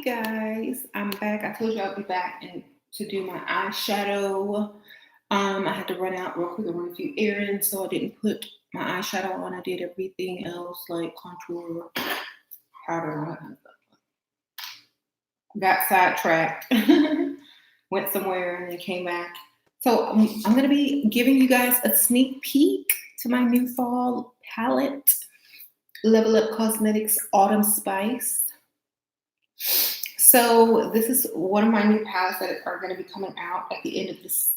guys, I'm back. I told you I'd be back and to do my eyeshadow. I had to run out real quick and run a few errands, so I didn't put my eyeshadow on. I did everything else like contour, powder, and all that kind of stuff. Got sidetracked, went somewhere, and then came back. So I'm going to be giving you guys a sneak peek to my new fall palette, Level Up Cosmetics Autumn Spice. So this is one of my new palettes that are going to be coming out at the end of this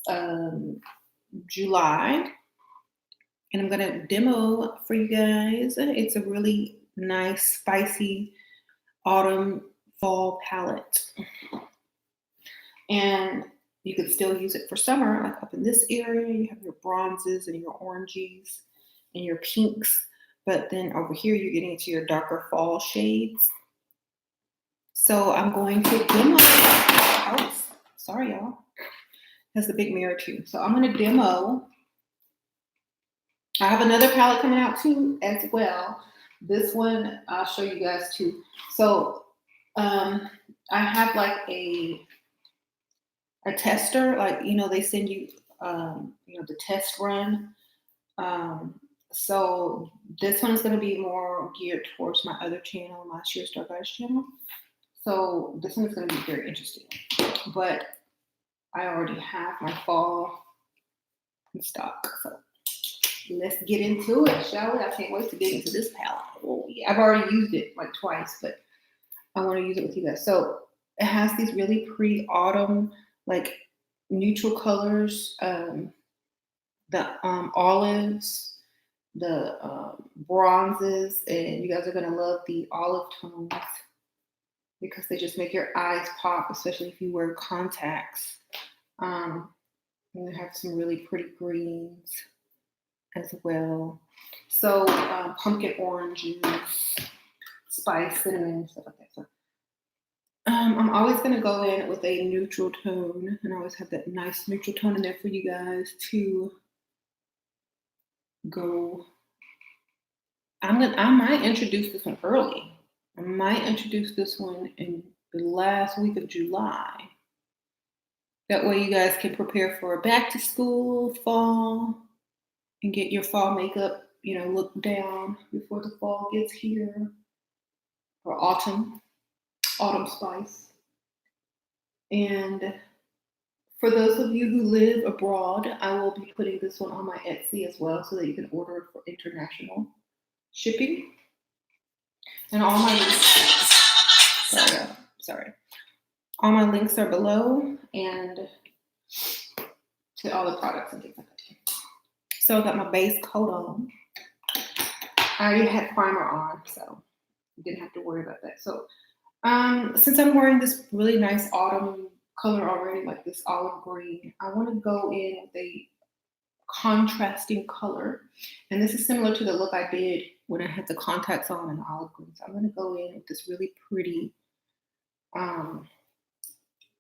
July. And I'm going to demo for you guys. It's a really nice, spicy autumn fall palette. And you could still use it for summer, like up in this area. You have your bronzes and your oranges and your pinks. But then over here, you're getting into your darker fall shades. So I'm going to demo. Oh, sorry, y'all. Has the big mirror too. So I'm going to demo. I have another palette coming out too as well. This one I'll show you guys too. So I have like a tester, like they send you the test run. So this one is going to be more geared towards my other channel, my Sheer Star Guys channel. So this one is going to be very interesting. But I already have my fall in stock. So let's get into it, shall we? I can't wait to get into this palette. Oh, yeah. I've already used it like twice, but I want to use it with you guys. So it has these really pretty autumn, like neutral colors, the olives, the bronzes, and you guys are going to love the olive tones because they just make your eyes pop, especially if you wear contacts. And they have some really pretty greens as well. So pumpkin oranges, spice, cinnamon, stuff like that. So I'm always going to go in with a neutral tone, and I always have that nice neutral tone in there for you guys to go. I might introduce this one early. I might introduce this one in the last week of July. That way you guys can prepare for a back to school, fall, and get your fall makeup, look down before the fall gets here. Or autumn spice. And for those of you who live abroad, I will be putting this one on my Etsy as well so that you can order it for international shipping. And all my links, all my links are below, and to all the products and things like that. So I got my base coat on. I already had primer on, so didn't have to worry about that. So since I'm wearing this really nice autumn color already, like this olive green, I want to go in with a contrasting color. And this is similar to the look I did when I had the contacts on and the olive green. So I'm going to go in with this really pretty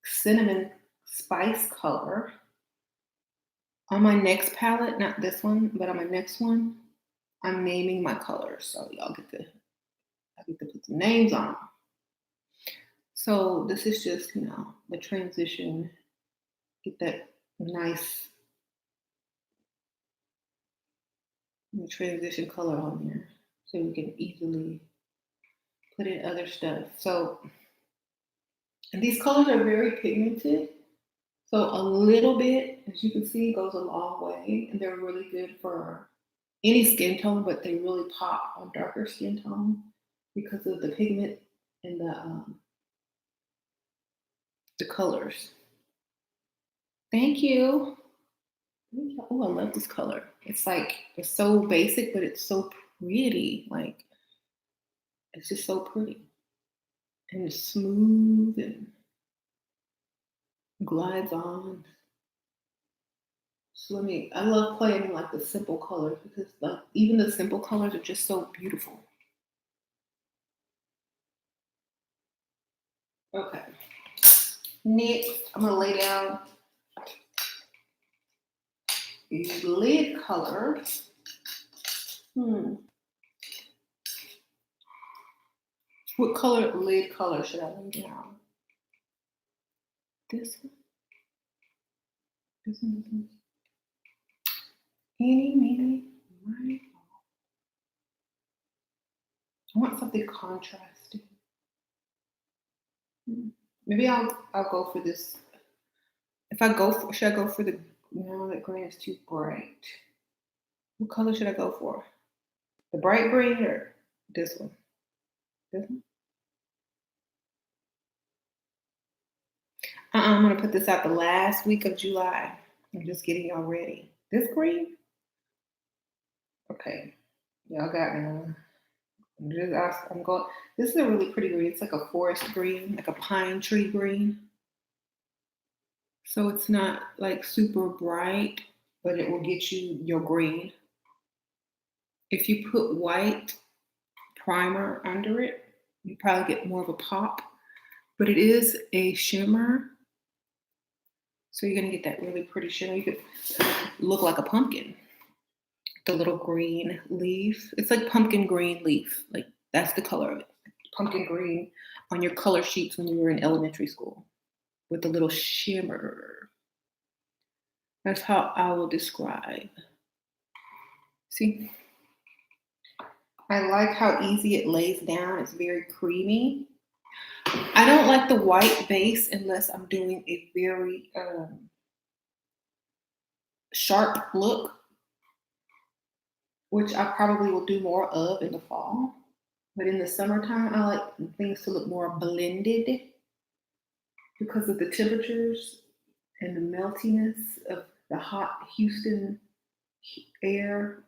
cinnamon spice color. On my next palette, not this one, but on my next one, I'm naming my colors. So y'all get to put some names on them. So this is just, the transition, get that nice transition color on there so we can easily put in other stuff. So, and these colors are very pigmented. So a little bit, as you can see, goes a long way, and they're really good for any skin tone, but they really pop on darker skin tone because of the pigment and the colors. Thank you. Oh, I love this color. It's so basic, but it's so pretty. Like, it's just so pretty. And it's smooth and glides on. So I love playing like the simple colors because even the simple colors are just so beautiful. Okay. Next, I'm going to lay down the lid color. What color, lid color should I lay down? This one? This one, this one. Any, maybe, right? I want something contrasting. Maybe I'll go for this. If I go for, should I go for the, no, that green is too bright. What color should I go for? The bright green or this one? This one? I'm gonna put this out the last week of July. I'm just getting y'all ready. This green? Okay. Y'all got me. I'm going. This is a really pretty green. It's like a forest green, like a pine tree green. So it's not like super bright, but it will get you your green. If you put white primer under it, you probably get more of a pop. But it is a shimmer. So you're gonna get that really pretty shimmer. You could look like a pumpkin. The little green leaf. It's like pumpkin green leaf. Like that's the color of it. Pumpkin green on your color sheets when you were in elementary school with the little shimmer. That's how I will describe. See? I like how easy it lays down. It's very creamy. I don't like the white base unless I'm doing a very sharp look, which I probably will do more of in the fall. But in the summertime, I like things to look more blended because of the temperatures and the meltiness of the hot Houston air.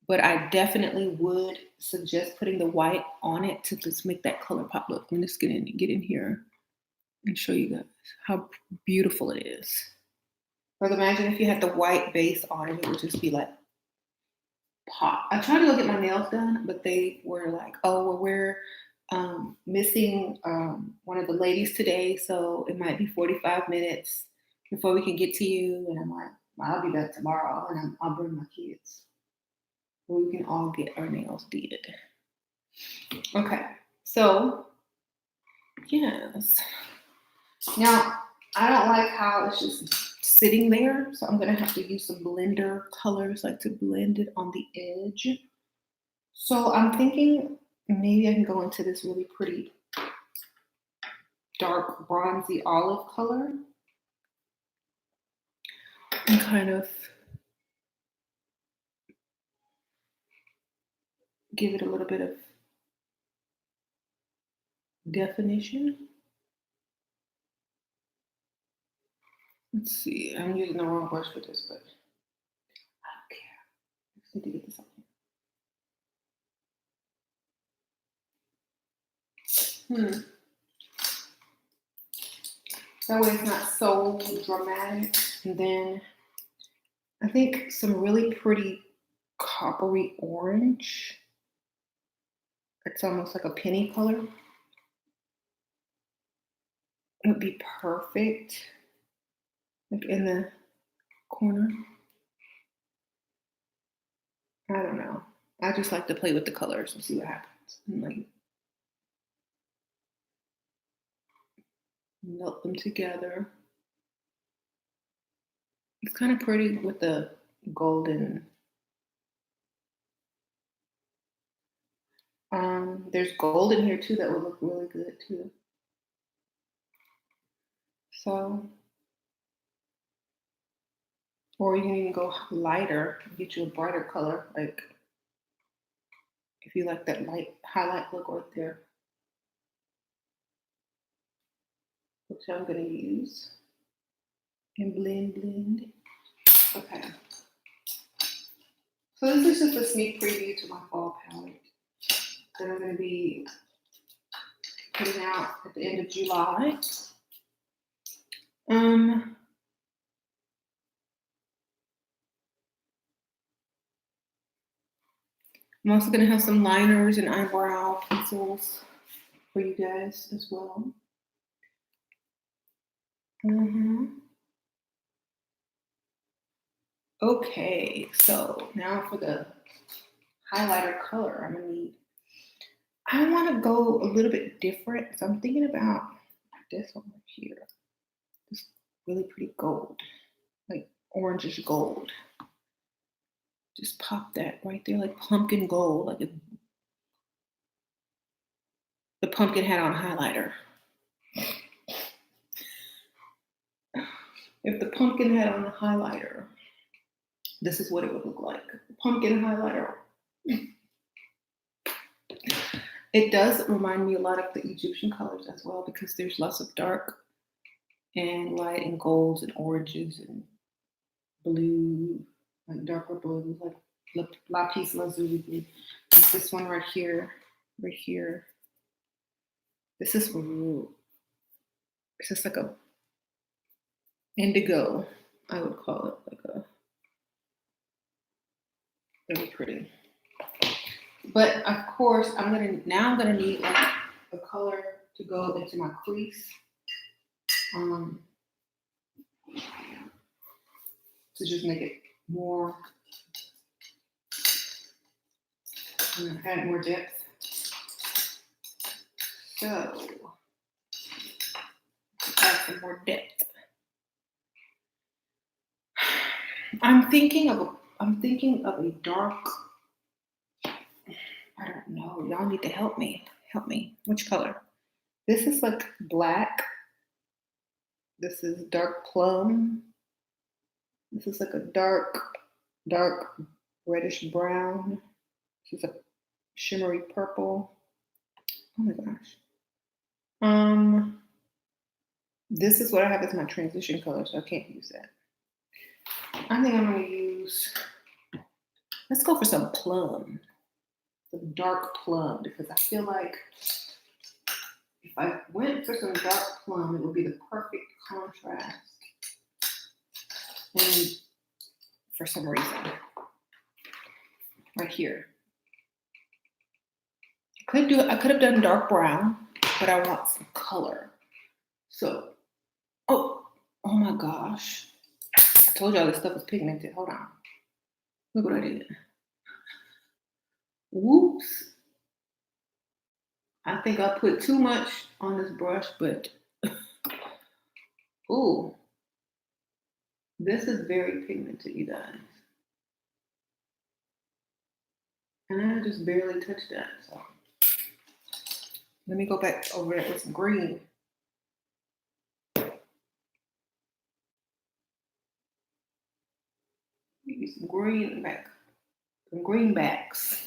But I definitely would suggest putting the white on it to just make that color pop. Look, I'm just gonna get in here and show you guys how beautiful it is. Like imagine if you had the white base on it, it would just be like pop. I tried to go get my nails done, but they were like, oh, well, we're missing one of the ladies today, so it might be 45 minutes before we can get to you. And I'm like, I'll be back tomorrow, and I'll bring my kids. We can all get our nails did. Okay, so yes. Now, I don't like how it's just sitting there, so I'm gonna have to use some blender colors like to blend it on the edge. So I'm thinking maybe I can go into this really pretty dark bronzy olive color and kind of give it a little bit of definition. Let's see, I'm using the wrong brush for this, but I don't care. I just need to get this on here. That way it's not so dramatic. And then I think some really pretty coppery orange. It's almost like a penny color. It would be perfect. Like in the corner. I don't know. I just like to play with the colors and see what happens. And like melt them together. It's kind of pretty with the golden. There's gold in here too that would look really good too. So, or you can even go lighter, get you a brighter color, like if you like that light highlight look right there, which I'm gonna use and blend. Okay. So this is just a sneak preview to my fall palette that I'm gonna be putting out at the end of July. I'm also gonna have some liners and eyebrow pencils for you guys as well. Okay, so now for the highlighter color, I'm gonna need I want to go a little bit different. So I'm thinking about this one right here. This really pretty gold, like orangish gold. Just pop that right there, like pumpkin gold, like the pumpkin had on a highlighter. If the pumpkin had on a highlighter, this is what it would look like. Pumpkin highlighter. It does remind me a lot of the Egyptian colors as well because there's lots of dark and light and golds and oranges and blue, like darker blues, like lapis lazuli blue. It's this one right here, right here. This is like a indigo, I would call it, like a really pretty. But of course, I'm gonna need like a color to go into my crease. To just make it more, add more depth. So, add some more depth. I'm thinking of a dark. I don't know. Y'all need to help me. Help me. Which color? This is like black. This is dark plum. This is like a dark reddish brown. This is a shimmery purple. Oh my gosh. This is what I have as my transition color, so I can't use that. I think I'm gonna use, let's go for some plum. Some dark plum, because I feel like if I went for some dark plum, it would be the perfect contrast. And for some reason, right here. I could have done dark brown, but I want some color. So, oh my gosh. I told y'all this stuff was pigmented. Hold on. Look what I did. Whoops. I think I put too much on this brush, but ooh, this is very pigmented, you guys. And I just barely touched that. So let me go back over it with some green. Maybe some green back, some greenbacks.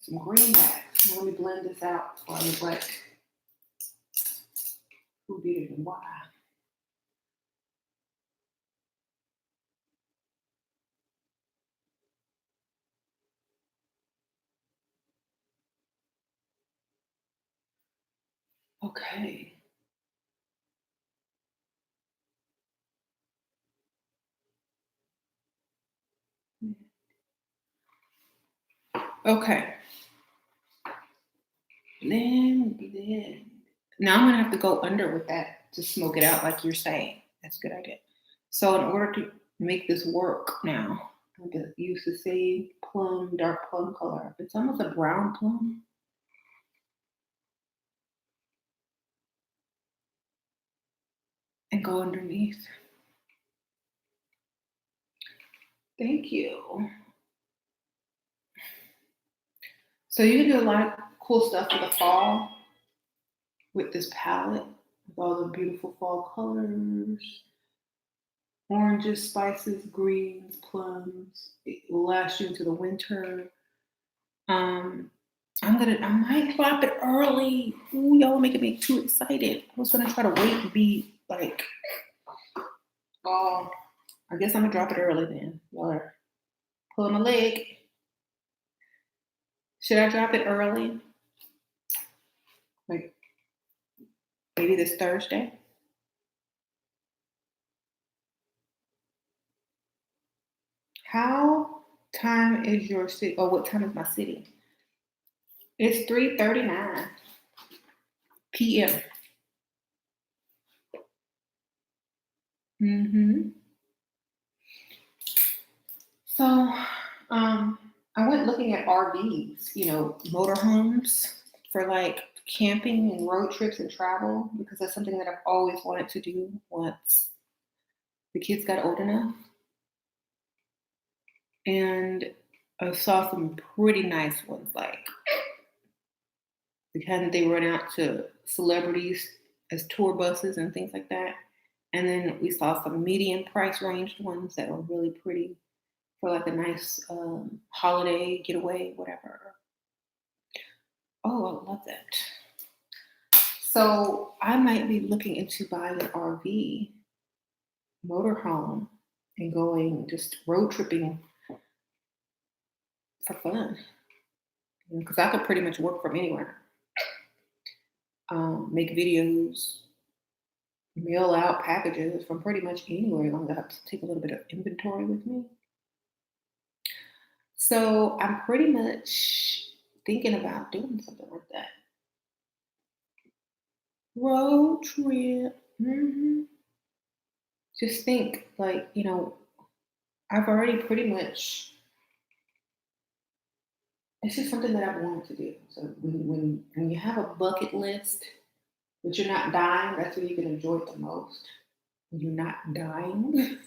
Some greenbacks. Now let me blend this out so I look like who did it and why. Okay. Okay. Blend. Now I'm gonna have to go under with that to smoke it out like you're saying. That's a good idea. So in order to make this work now, I'm gonna use the same plum, dark plum color. It's almost a brown plum. And go underneath. Thank you. So you can do a lot of cool stuff for the fall with this palette, with all the beautiful fall colors, oranges, spices, greens, plums. It will last you into the winter. I might drop it early. Ooh, y'all are making me too excited. I was gonna try to wait and be like, oh, I guess I'm gonna drop it early then. Y'all are pulling my leg. Should I drop it early? Like maybe this Thursday? How time is your city? Or what time is my city? It's 3:39 p.m. So, I went looking at RVs, you know, motorhomes for like camping and road trips and travel because that's something that I've always wanted to do once the kids got old enough. And I saw some pretty nice ones, like the kind that they run out to celebrities as tour buses and things like that. And then we saw some medium price ranged ones that were really pretty for like a nice holiday getaway, whatever. Oh, I love that. So I might be looking into buying an RV motorhome and going just road tripping for fun because I could pretty much work from anywhere. Make videos, mail out packages from pretty much anywhere. As long as I have to take a little bit of inventory with me. So I'm pretty much thinking about doing something like that. Road trip. Just think, like, you know, I've already pretty much. It's just something that I've wanted to do. So when you have a bucket list, but you're not dying, that's when you can enjoy it the most. When you're not dying.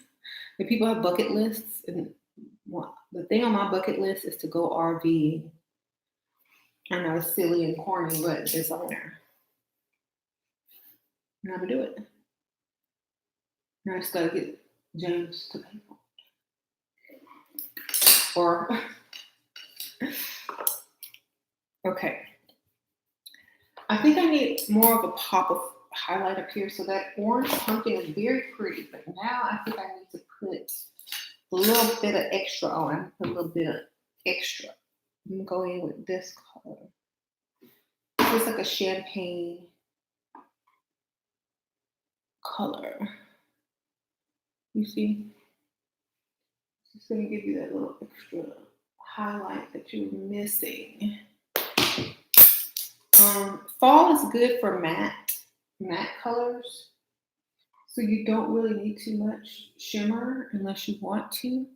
If people have bucket lists, and the thing on my bucket list is to go RV. I know it's silly and corny, but it's on there. And I'm gonna do it. Now I just gotta get James to pay for it. Or okay. I think I need more of a pop of highlight up here. So that orange pumpkin is very pretty, but now I think I need to put a little bit of extra on. A little bit of extra. I'm gonna go in with this color. It's like a champagne color. You see? It's gonna give you that little extra highlight that you're missing. Fall is good for matte colors. So you don't really need too much shimmer unless you want to.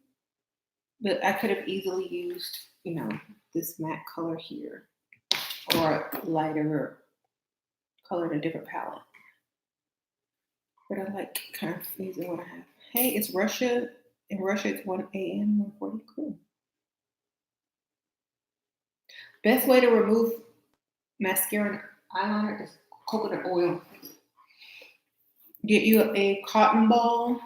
But I could have easily used, you know, this matte color here or a lighter color in a different palette. But I like kind of using what I have. Hey, it's Russia. In Russia, it's 1 a.m., 1:40. Cool. Best way to remove mascara and eyeliner is coconut oil. Get you a cotton ball.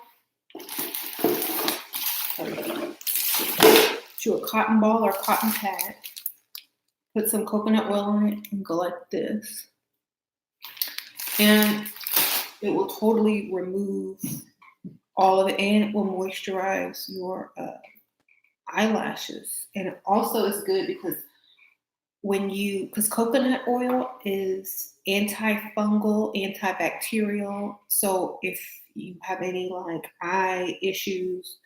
To a cotton ball or cotton pad. Put some coconut oil on it and go like this. And it will totally remove all of it, and it will moisturize your eyelashes. And it also is good because because coconut oil is antifungal, antibacterial. So if you have any like eye issues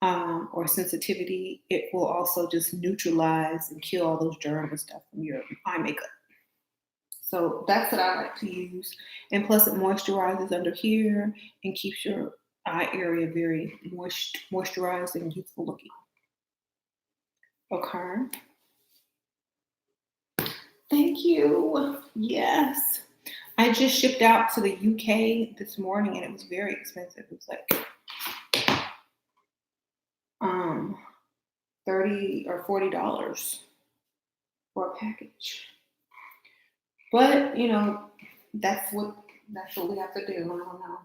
or sensitivity, it will also just neutralize and kill all those germs and stuff from your eye makeup. So that's what I like to use. And plus it moisturizes under here and keeps your eye area very moisturized and youthful looking. Okay. Thank you. Yes. I just shipped out to the UK this morning and it was very expensive. It was like $30 or $40 for a package. But you know, that's what we have to do. I don't know.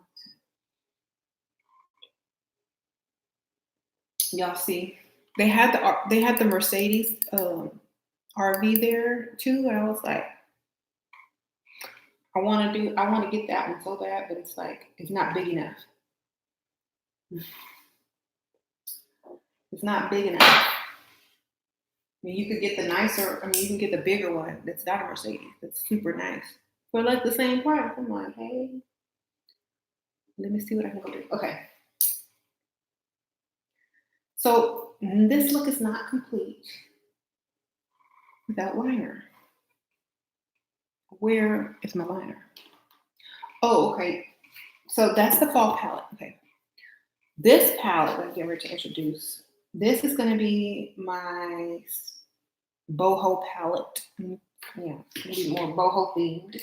Y'all see, they had the Mercedes RV there too, and I was like, I want to get that one so bad, but it's like it's not big enough. It's not big enough. I mean, you could get the nicer. I mean, you can get the bigger one. That's not a Mercedes. That's super nice for like the same price. I'm like, hey, let me see what I can go do. Okay. So this look is not complete without liner. Where is my liner? Oh, okay. So that's the fall palette. Okay. This palette I'm getting ready to introduce This is going to be my boho palette. Yeah, it's going to be more boho themed.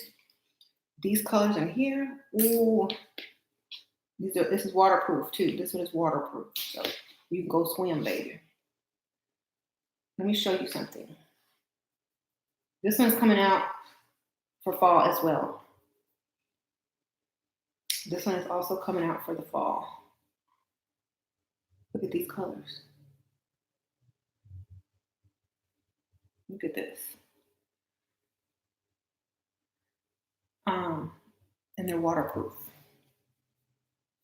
These colors in here, ooh, this is waterproof too. This one is waterproof, so you can go swim, baby. Let me show you something. This one's coming out for fall as well. This one is also coming out for the fall. Look at these colors. Look at this. And they're waterproof.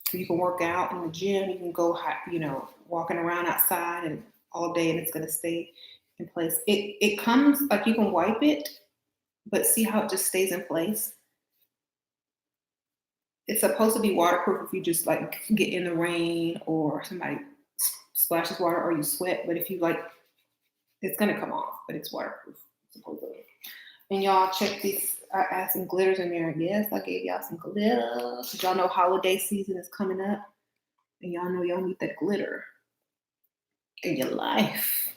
So you can work out in the gym. You can go, walking around outside and all day, and it's going to stay in place. It comes like you can wipe it, but see how it just stays in place. It's supposed to be waterproof if you just like get in the rain or somebody splashes water or you sweat. But if you like, it's going to come off, but it's waterproof supposedly. And y'all check these. I add some glitters in there. Yes, I gave y'all some glitter. Y'all know holiday season is coming up. And y'all know y'all need that glitter in your life.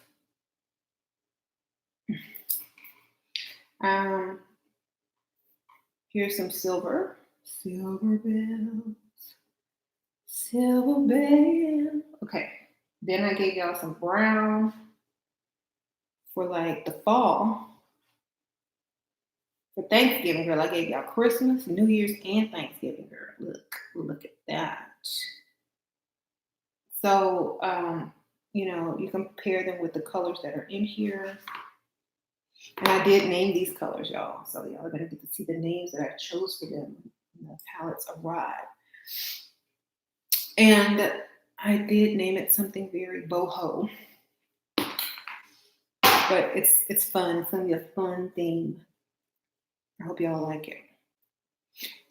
Here's some silver. Silver bells. Silver bells. Okay. Then I gave y'all some brown for like the fall. For Thanksgiving, girl, I gave y'all Christmas, New Year's, and Thanksgiving, girl. Look at that. So, you compare them with the colors that are in here. And I did name these colors, y'all. So y'all are going to get to see the names that I chose for them when the palettes arrive. And I did name it something very boho. But it's fun. It's going to be a fun theme. I hope y'all like it.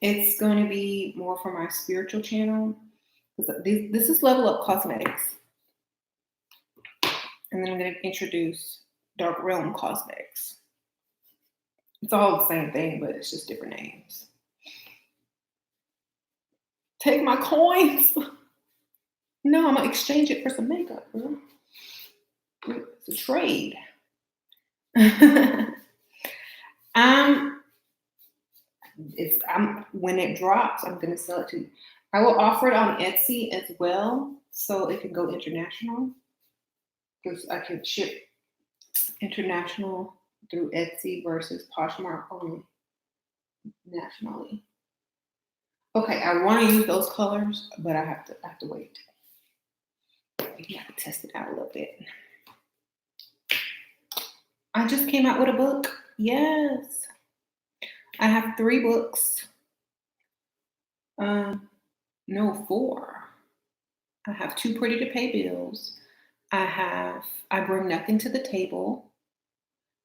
It's going to be more for my spiritual channel. This is Level Up Cosmetics. And then I'm going to introduce GRWM Cosmetics. It's all the same thing, but it's just different names. Take my coins. No, I'm going to exchange it for some makeup, girl. It's a trade. When it drops, I'm going to sell it to you. I will offer it on Etsy as well, so it can go international. Because I can ship international through Etsy versus Poshmark only nationally. Okay, I want to use those colors, but I have to wait. You have to test it out a little bit. I just came out with a book. Yes. I have 3 books. No, 4. I have Too Pretty to Pay Bills. I Bring Nothing to the Table.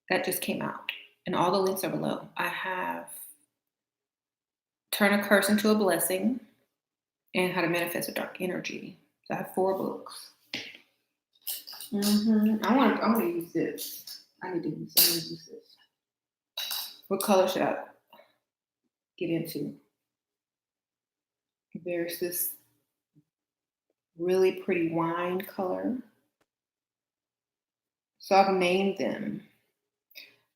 That just came out. And all the links are below. I have Turn a Curse into a Blessing and How to Manifest a Dark Energy. So I have 4 books. I want to use this. I'm going to use this. What color should I get into? There's this really pretty wine color. So I've named them.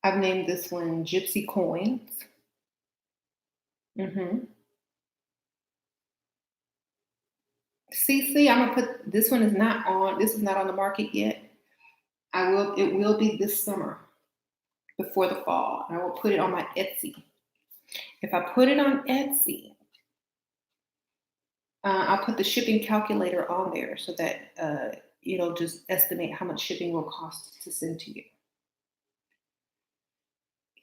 I've named this one Gypsy Coins. See, I'm gonna put this one is not on. This is not on the market yet. It will be this summer, before the fall. I will put it on my Etsy. If I put it on Etsy, I'll put the shipping calculator on there so that it'll just estimate how much shipping will cost to send to you.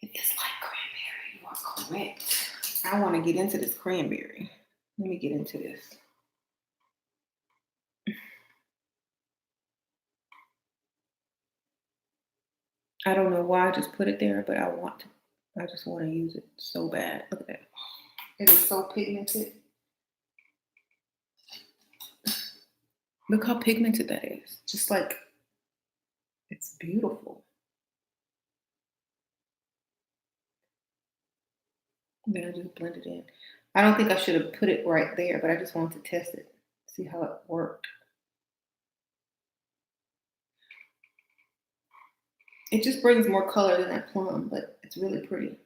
It is like cranberry. You are correct. I want to get into this cranberry. Let me get into this. I don't know why I just put it there, but I just want to use it so bad. Look at that. It is so pigmented. Look how pigmented that is. Just like, it's beautiful. Then I just blend it in. I don't think I should have put it right there, but I just wanted to test it, see how it worked. It just brings more color than that plum, but it's really pretty.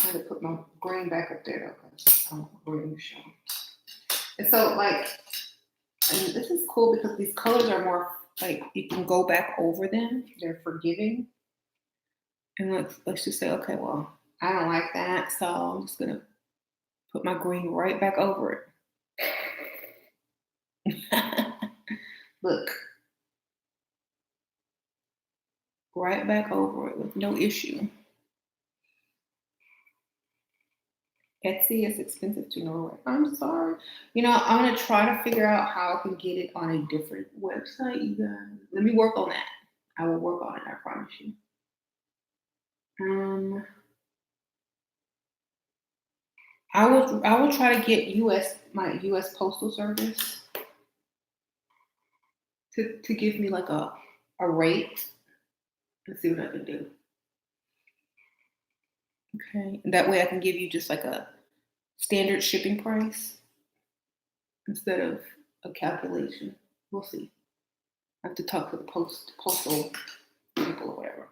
I had to put my green back up there though, because I want green to show. And so, like, I mean, this is cool because these colors are more like you can go back over them. They're forgiving. And let's just say, okay, well, I don't like that, so I'm just gonna put my green right back over it. Look, right back over it with no issue. Etsy is expensive to Norway. I'm sorry. You know, I'm gonna try to figure out how I can get it on a different website. You guys, let me work on that. I will work on it. I promise you. I will try to get my US Postal Service to give me like a rate and see what I can do. Okay. And that way I can give you just like a standard shipping price instead of a calculation. We'll see. I have to talk to the postal people or whatever.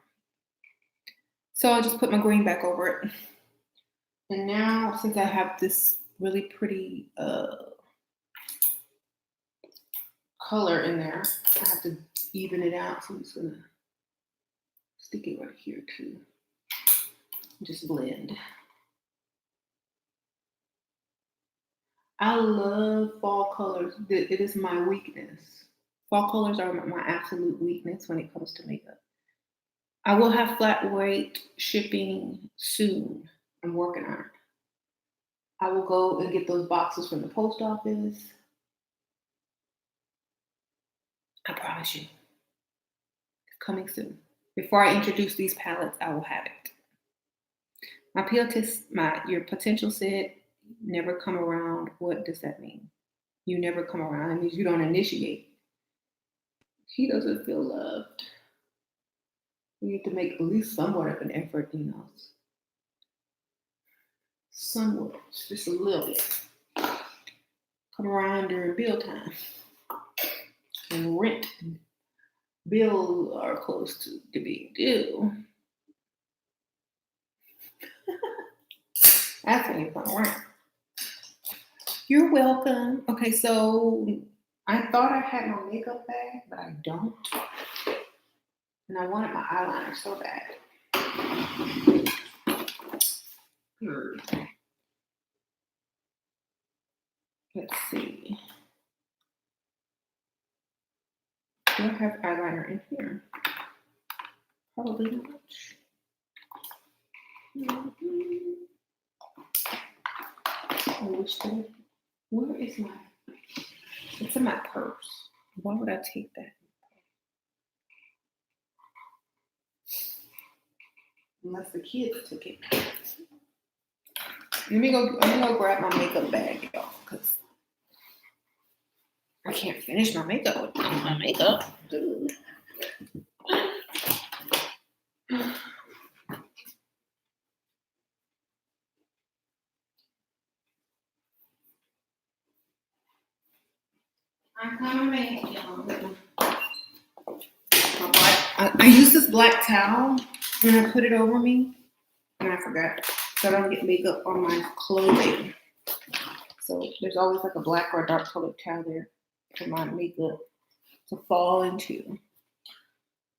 So I'll just put my green back over it. And now, since I have this really pretty color in there, I have to even it out. So I'm just gonna stick it right here too. Just blend. I love fall colors. It is my weakness. Fall colors are my absolute weakness when it comes to makeup. I will have flat rate shipping soon. I'm working on it. I will go and get those boxes from the post office. I promise you. It's coming soon. Before I introduce these palettes, I will have it. Your potential said, never come around. What does that mean? You never come around. It means you don't initiate. He doesn't feel loved. We need to make at least somewhat of an effort, you know. Somewhat, just a little bit. Come around during bill time. And rent and bills are close to being due. That's when you come around. You're welcome. Okay, so I thought I had my makeup bag, but I don't. And I wanted my eyeliner so bad. Let's see. Do I have eyeliner in here? Probably not much. I wish that. Where is my? It's in my purse. Why would I take that? Unless the kids took it. I'm gonna go grab my makeup bag, y'all, because I can't finish my makeup with my makeup. Dude. I'm coming, y'all. I use this black towel and I put it over me, and I forgot, so I don't get makeup on my clothing. So there's always like a black or a dark colored towel there for my makeup to fall into.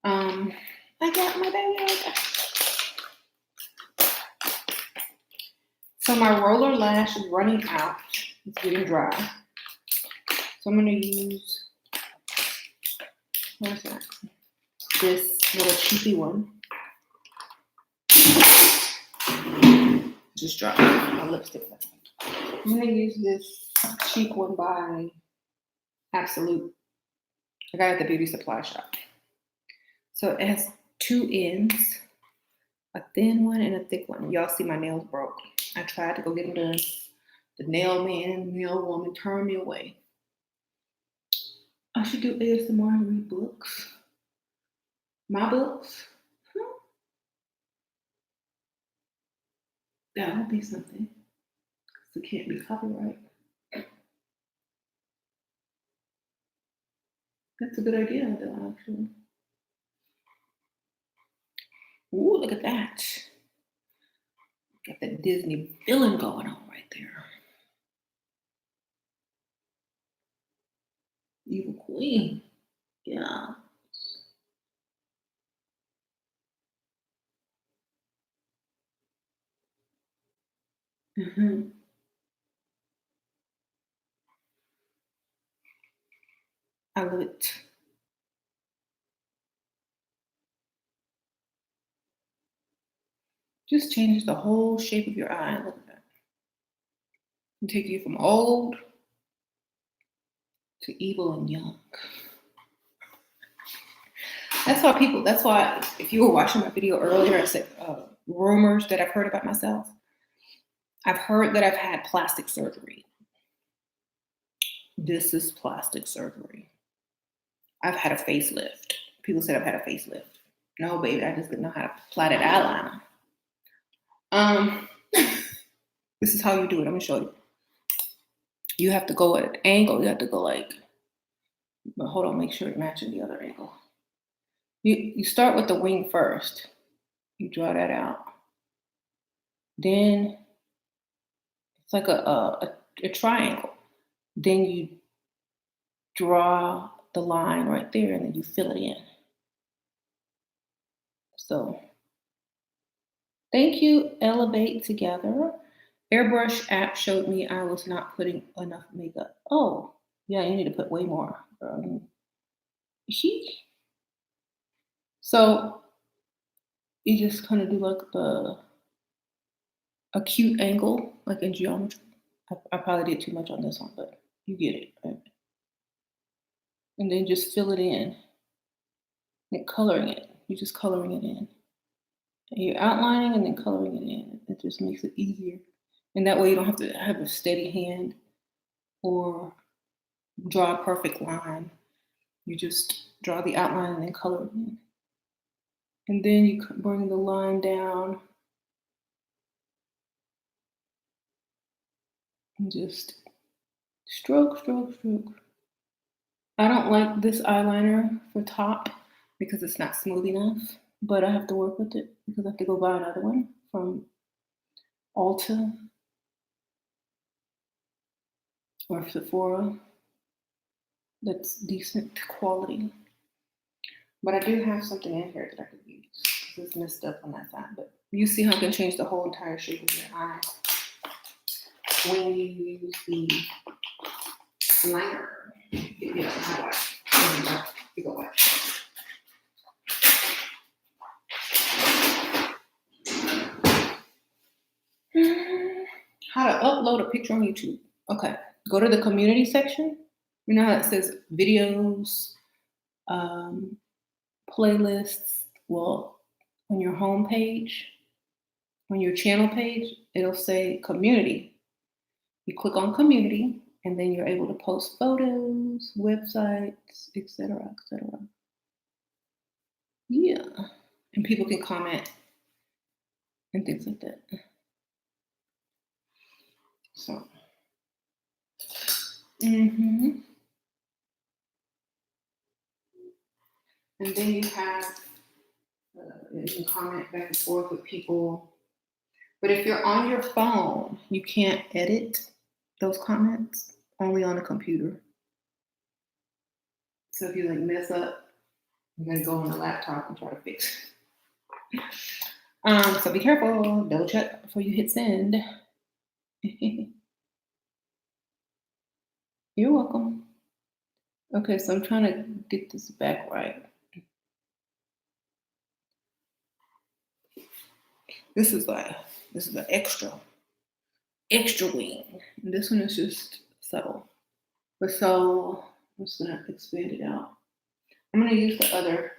I got my bag. So my roller lash is running out. It's getting dry. So I'm gonna use, where's that? This little cheapy one. Just dropped my lipstick. I'm gonna use this cheap one by Absolute. I got it at the beauty supply shop. So it has two ends, a thin one and a thick one. Y'all see my nails broke. I tried to go get them done. The nail woman turned me away. I should do ASMR and read books. My books. That would be something. It can't be copyright. That's a good idea, though, actually. Ooh, look at that. Got that Disney villain going on right there. Evil Queen. Yeah. Mm-hmm. I love it. Just changes the whole shape of your eye. Look at that. And take you from old to evil and young. That's why if you were watching my video earlier, I said rumors that I've heard about myself. I've heard that I've had plastic surgery. This is plastic surgery. I've had a facelift. People said I've had a facelift. No, baby, I just didn't know how to plait eyeliner. This is how you do it. I'm gonna show you. You have to go at an angle. You have to go like, but hold on, make sure it matches the other angle. You start with the wing first. You draw that out. Then it's like a triangle. Then you draw the line right there, and then you fill it in. So thank you, Elevate Together. Airbrush app showed me I was not putting enough makeup. Oh, yeah, you need to put way more. So you just kind of do like the acute angle, like in geometry. I probably did too much on this one, but you get it, right? And then just fill it in. And coloring it. You're just coloring it in. And you're outlining and then coloring it in. It just makes it easier. And that way you don't have to have a steady hand or draw a perfect line. You just draw the outline and then color it in. And then you bring the line down and just stroke, stroke, stroke. I don't like this eyeliner for top because it's not smooth enough, but I have to work with it because I have to go buy another one from Ulta or Sephora that's decent quality. But I do have something in here that I could use. It's messed up on that side, but you see how I can change the whole entire shape of your eye when you use the liner. Yeah, you go watch. How to upload a picture on YouTube. Okay, go to the community section. You know how it says videos, playlists. Well, on your home page, on your channel page, it'll say community. You click on community, and then you're able to post photos, websites, etc., etc. Yeah, and people can comment and things like that. So, and then you have you can comment back and forth with people. But if you're on your phone, you can't edit those comments. Only on a computer. So if you like mess up, you're gonna go on the laptop and try to fix it. So be careful. Double check before you hit send. You're welcome. Okay, so I'm trying to get this back right. This is an extra wing. And this one is just subtle. But so I'm just gonna expand it out. I'm gonna use the other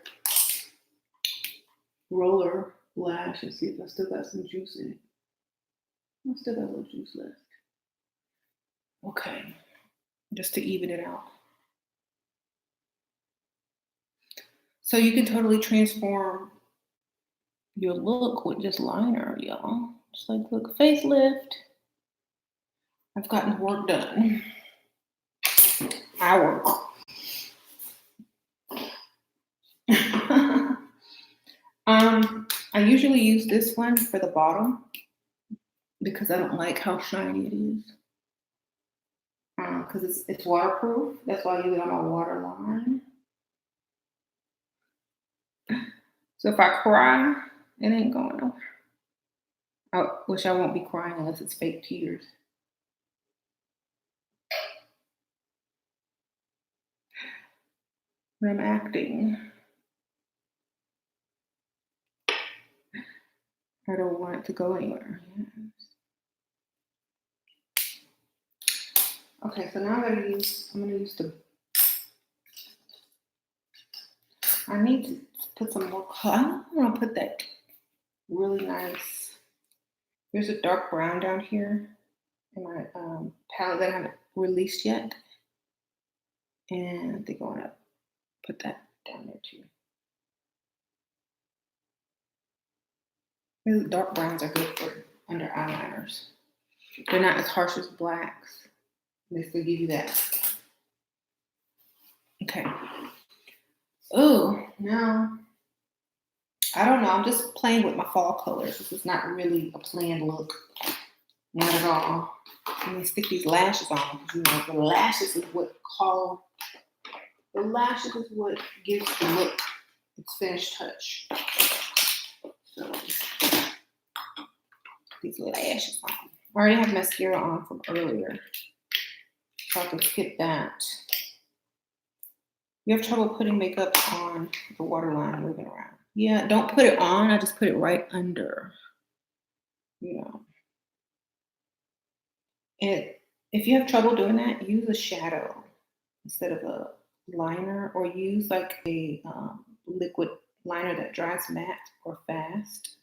roller lash and see if I still got some juice in it. I still got a little juice left. Okay, just to even it out. So you can totally transform your look with just liner, y'all. Just like, look, facelift. I've gotten work done. I work. I usually use this one for the bottom because I don't like how shiny it is. Because it's waterproof. That's why I use it on my waterline. So if I cry, it ain't going nowhere. Which I won't be crying unless it's fake tears. When I'm acting, I don't want it to go anywhere. Yes. Okay, so now I'm gonna use I need to put some more color. I don't want to put that really nice. There's a dark brown down here in my palette that I haven't released yet. And I think I want to put that down there too. The dark browns are good for under eyeliners. They're not as harsh as blacks. They still give you that. Okay. Oh, now, I don't know. I'm just playing with my fall colors. This is not really a planned look. Not at all. I'm going to stick these lashes on. You know, the lashes is what gives the look its finished touch. So, these lashes on. I already have mascara on from earlier, so I can skip that. You have trouble putting makeup on the waterline moving around. Yeah, don't put it on. I just put it right under. You know. And if you have trouble doing that, use a shadow instead of a liner, or use like a liquid liner that dries matte or fast,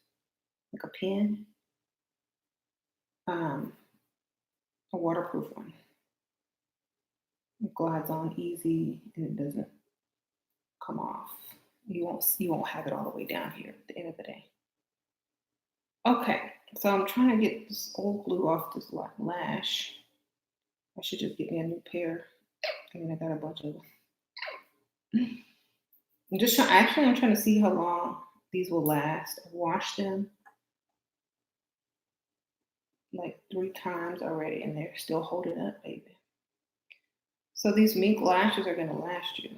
like a pen. A waterproof one. It glides on easy and it doesn't come off. You won't have it all the way down here at the end of the day. Okay, so I'm trying to get this old glue off this lash. I should just get me a new pair. I mean, I got a bunch of them. I'm trying to see how long these will last. I washed them like 3 times already and they're still holding up, baby. So these mink lashes are gonna last you.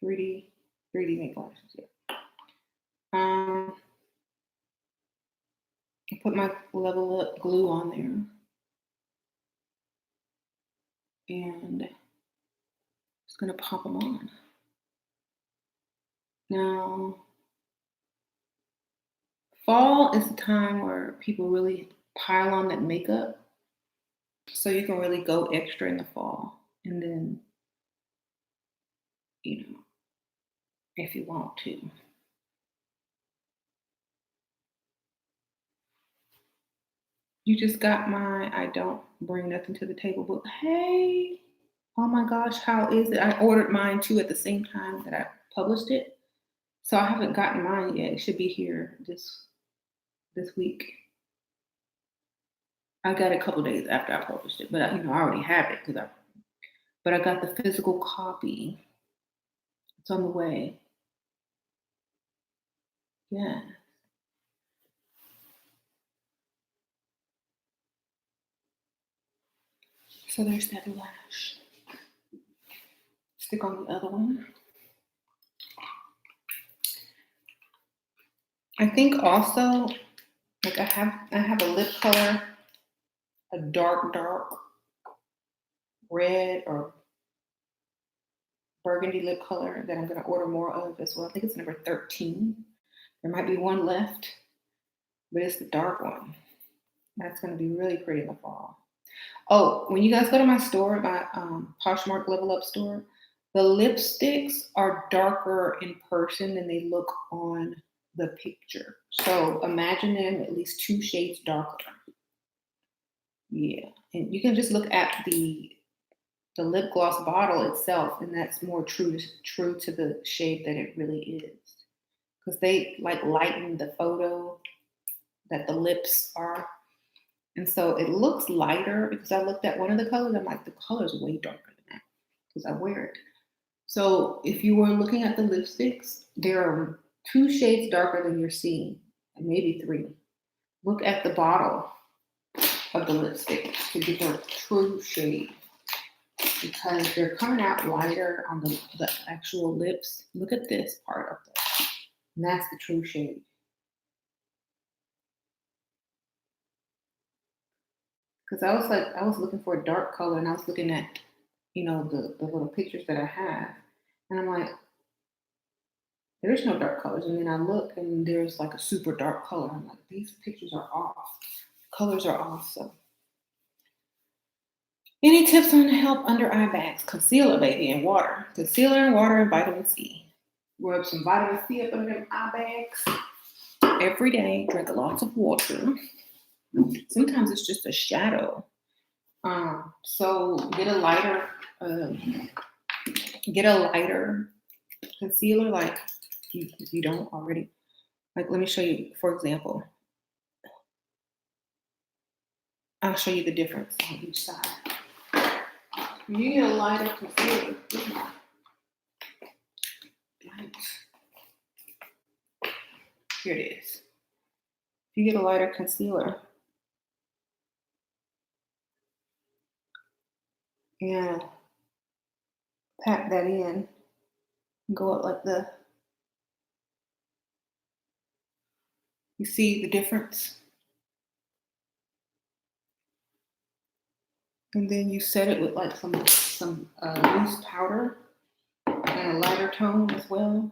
3D mink lashes, yeah. I put my Level Up glue on there. And it's gonna pop them on. Now, fall is the time where people really pile on that makeup. So you can really go extra in the fall. And then, you know, if you want to. You just got my I Don't Bring Nothing to the Table book. Hey, oh my gosh, how is it? I ordered mine too at the same time that I published it. So I haven't gotten mine yet. It should be here this week. I got it a couple days after I published it, but I already have it but I got the physical copy. It's on the way. Yeah. So there's that lash. Stick on the other one. I think also, like I have a lip color, a dark red or burgundy lip color that I'm gonna order more of as well. I think it's number 13. There might be one left, but it's the dark one. That's gonna be really pretty in the fall. Oh, when you guys go to my store, my Poshmark Level Up store, the lipsticks are darker in person than they look on the picture. So imagine them at least 2 shades darker. Yeah, and you can just look at the lip gloss bottle itself, and that's more true to the shade that it really is. Because they like lighten the photo that the lips are. And so it looks lighter because I looked at one of the colors. I'm like, the color is way darker than that because I wear it. So if you were looking at the lipsticks, they're 2 shades darker than you're seeing, and maybe 3. Look at the bottle of the lipstick to get the true shade, because they're coming out lighter on the actual lips. Look at this part of that. And that's the true shade. Because I was looking for a dark color, and I was looking at, the little pictures that I have. And I'm like, there's no dark colors. And then I look and there's like a super dark color. I'm like, these pictures are off. Colors are off. So any tips on help under eye bags? Concealer, baby, and water. Concealer and water and vitamin C. Rub some vitamin C up under them eye bags every day. Drink lots of water. Sometimes it's just a shadow. So get a lighter concealer, like if you don't already. Like, let me show you, for example. I'll show you the difference on each side. You need a lighter concealer. Here it is. If you get a lighter concealer and pat that in, go up like the, you see the difference? And then you set it with like some loose powder and a lighter tone as well.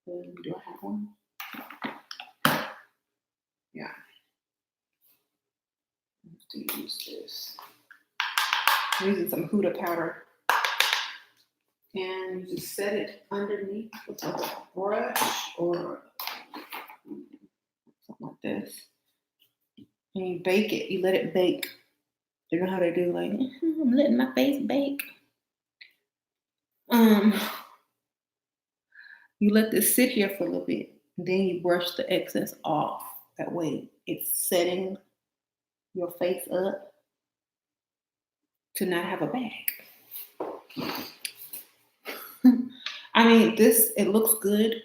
Do I have one? Yeah. I have to use this. I'm using some Huda powder. And you just set it underneath with like a brush or something like this. And you bake it. You let it bake. You know how they do, like, I'm letting my face bake. You let this sit here for a little bit. And then you brush the excess off. That way it's setting your face up to not have a bag. I mean, it looks good,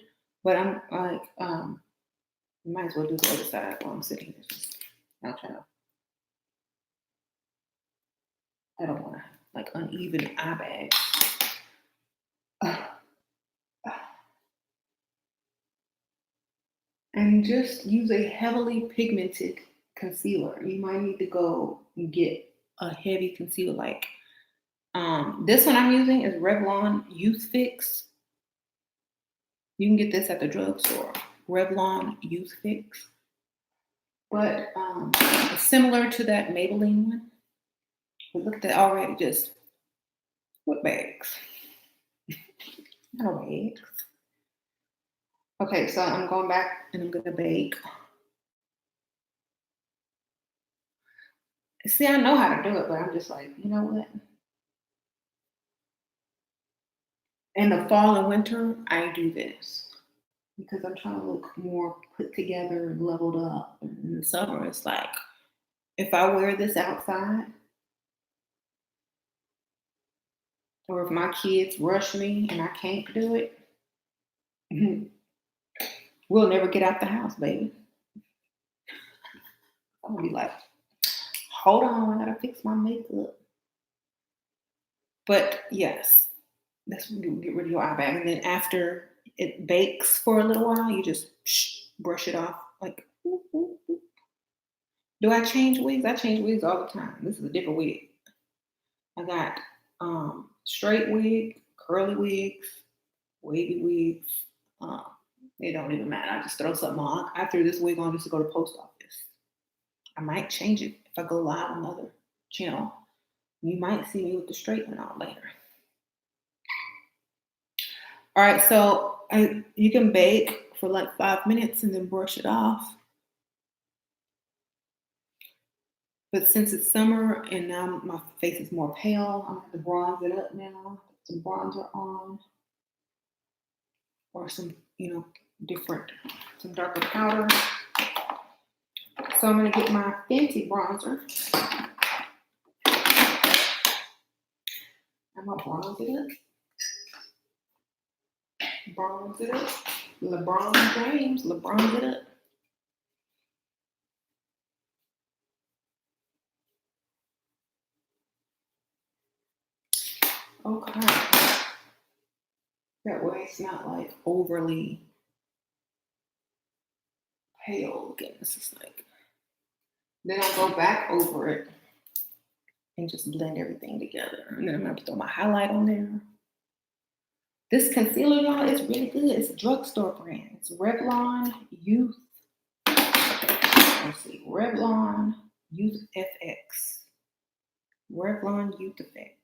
but I'm like, you might as well do the other side while I'm sitting here. I'll try to. I don't want to like uneven eye bags. And just use a heavily pigmented concealer. You might need to go and get a heavy concealer. Like this one I'm using is Revlon Youth Fix. You can get this at the drugstore. Revlon Youth Fix. But it's similar to that Maybelline one. But look at that already, just what bags? No bags. Okay, so I'm going back and I'm gonna bake. See, I know how to do it, but I'm just like, you know what? In the fall and winter, I do this because I'm trying to look more put together and leveled up. And in the summer, it's like, if I wear this outside, or if my kids rush me and I can't do it, we'll never get out the house, baby. I'm gonna be like, hold on, I gotta fix my makeup. But yes, that's when you get rid of your eye bag. And then after it bakes for a little while, you just brush it off. Like, whoop, whoop, whoop. Do I change wigs? I change wigs all the time. This is a different wig. I got straight wig, curly wigs, wavy wigs. It don't even matter. I just throw something on. I threw this wig on just to go to the post office. I might change it if I go live on another channel. You might see me with the straight one on later. All right, so you can bake for like 5 minutes and then brush it off. But since it's summer and now my face is more pale, I'm gonna have to bronze it up now. Put some bronzer on. Or some, some darker powder. So I'm gonna get my Fenty bronzer. I'm gonna bronze it up. Bronze it up. LeBron James. LeBron it up. Okay. That way it's not like overly pale looking. This is like, then I go back over it and just blend everything together. And then I'm gonna throw my highlight on there. This concealer, y'all, is really good. It's a drugstore brand. It's Revlon Youth. Let's see, Revlon Youth FX. Revlon Youth FX.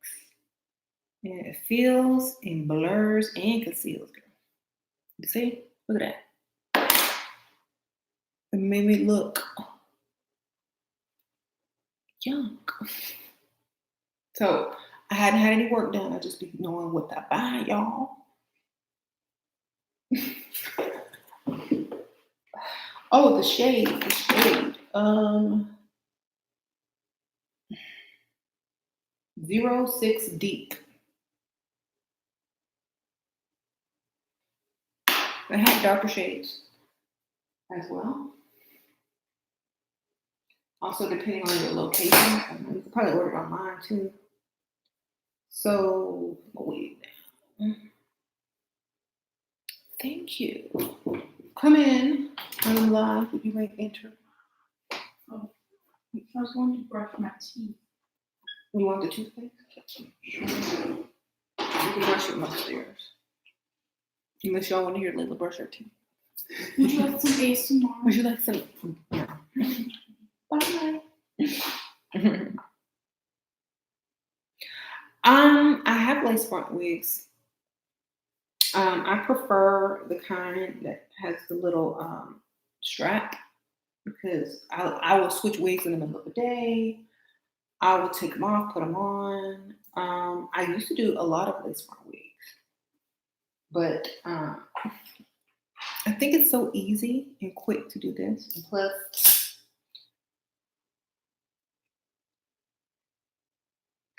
And it fills and blurs and conceals. You see? Look at that. It made me look young. So I hadn't had any work done. I just be knowing what to buy, y'all. Oh, the shade. 06 Deep. I had darker shades as well. Also, depending on your location, you can probably order it online too. So, wait. Thank you. Come in. I'm live. Would you like enter? Oh, I was going to brush my teeth. You want the toothpaste? You can brush them upstairs. Unless y'all want to hear Layla brush her teeth. Would you like some ASMR? Would you like some? No. Bye. I have lace front wigs. I prefer the kind that has the little strap because I will switch wigs in the middle of the day. I will take them off, put them on. I used to do a lot of lace front wigs, but I think it's so easy and quick to do this. And plus,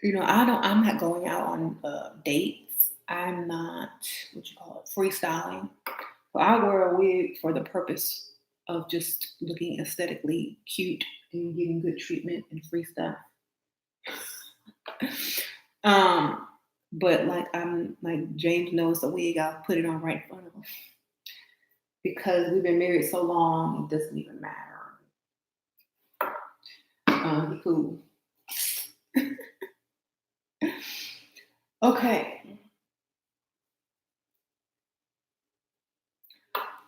I'm not going out on dates. I'm not, freestyling. So I wear a wig for the purpose of just looking aesthetically cute and getting good treatment and free stuff. But I'm like James knows the wig, I'll put it on right in front of him. Because we've been married so long, it doesn't even matter. He cool. Okay.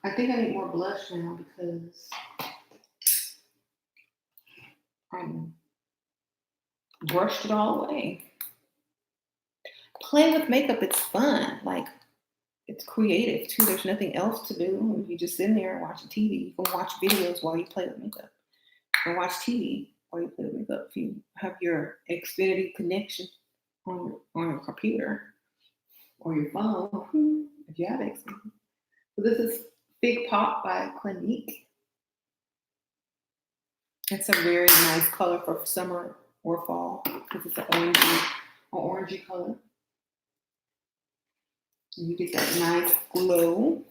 I think I need more blush now because I brushed it all away. Playing with makeup, it's fun. It's creative too. There's nothing else to do. You just sit there and watch TV. You can watch videos while you play with makeup. You can watch TV while you play with makeup. If you have your Xfinity connection on your computer or your phone, if you have Xfinity. So this is Big Pop by Clinique. It's a very nice color for summer or fall because it's an orangey color. You get that nice glow.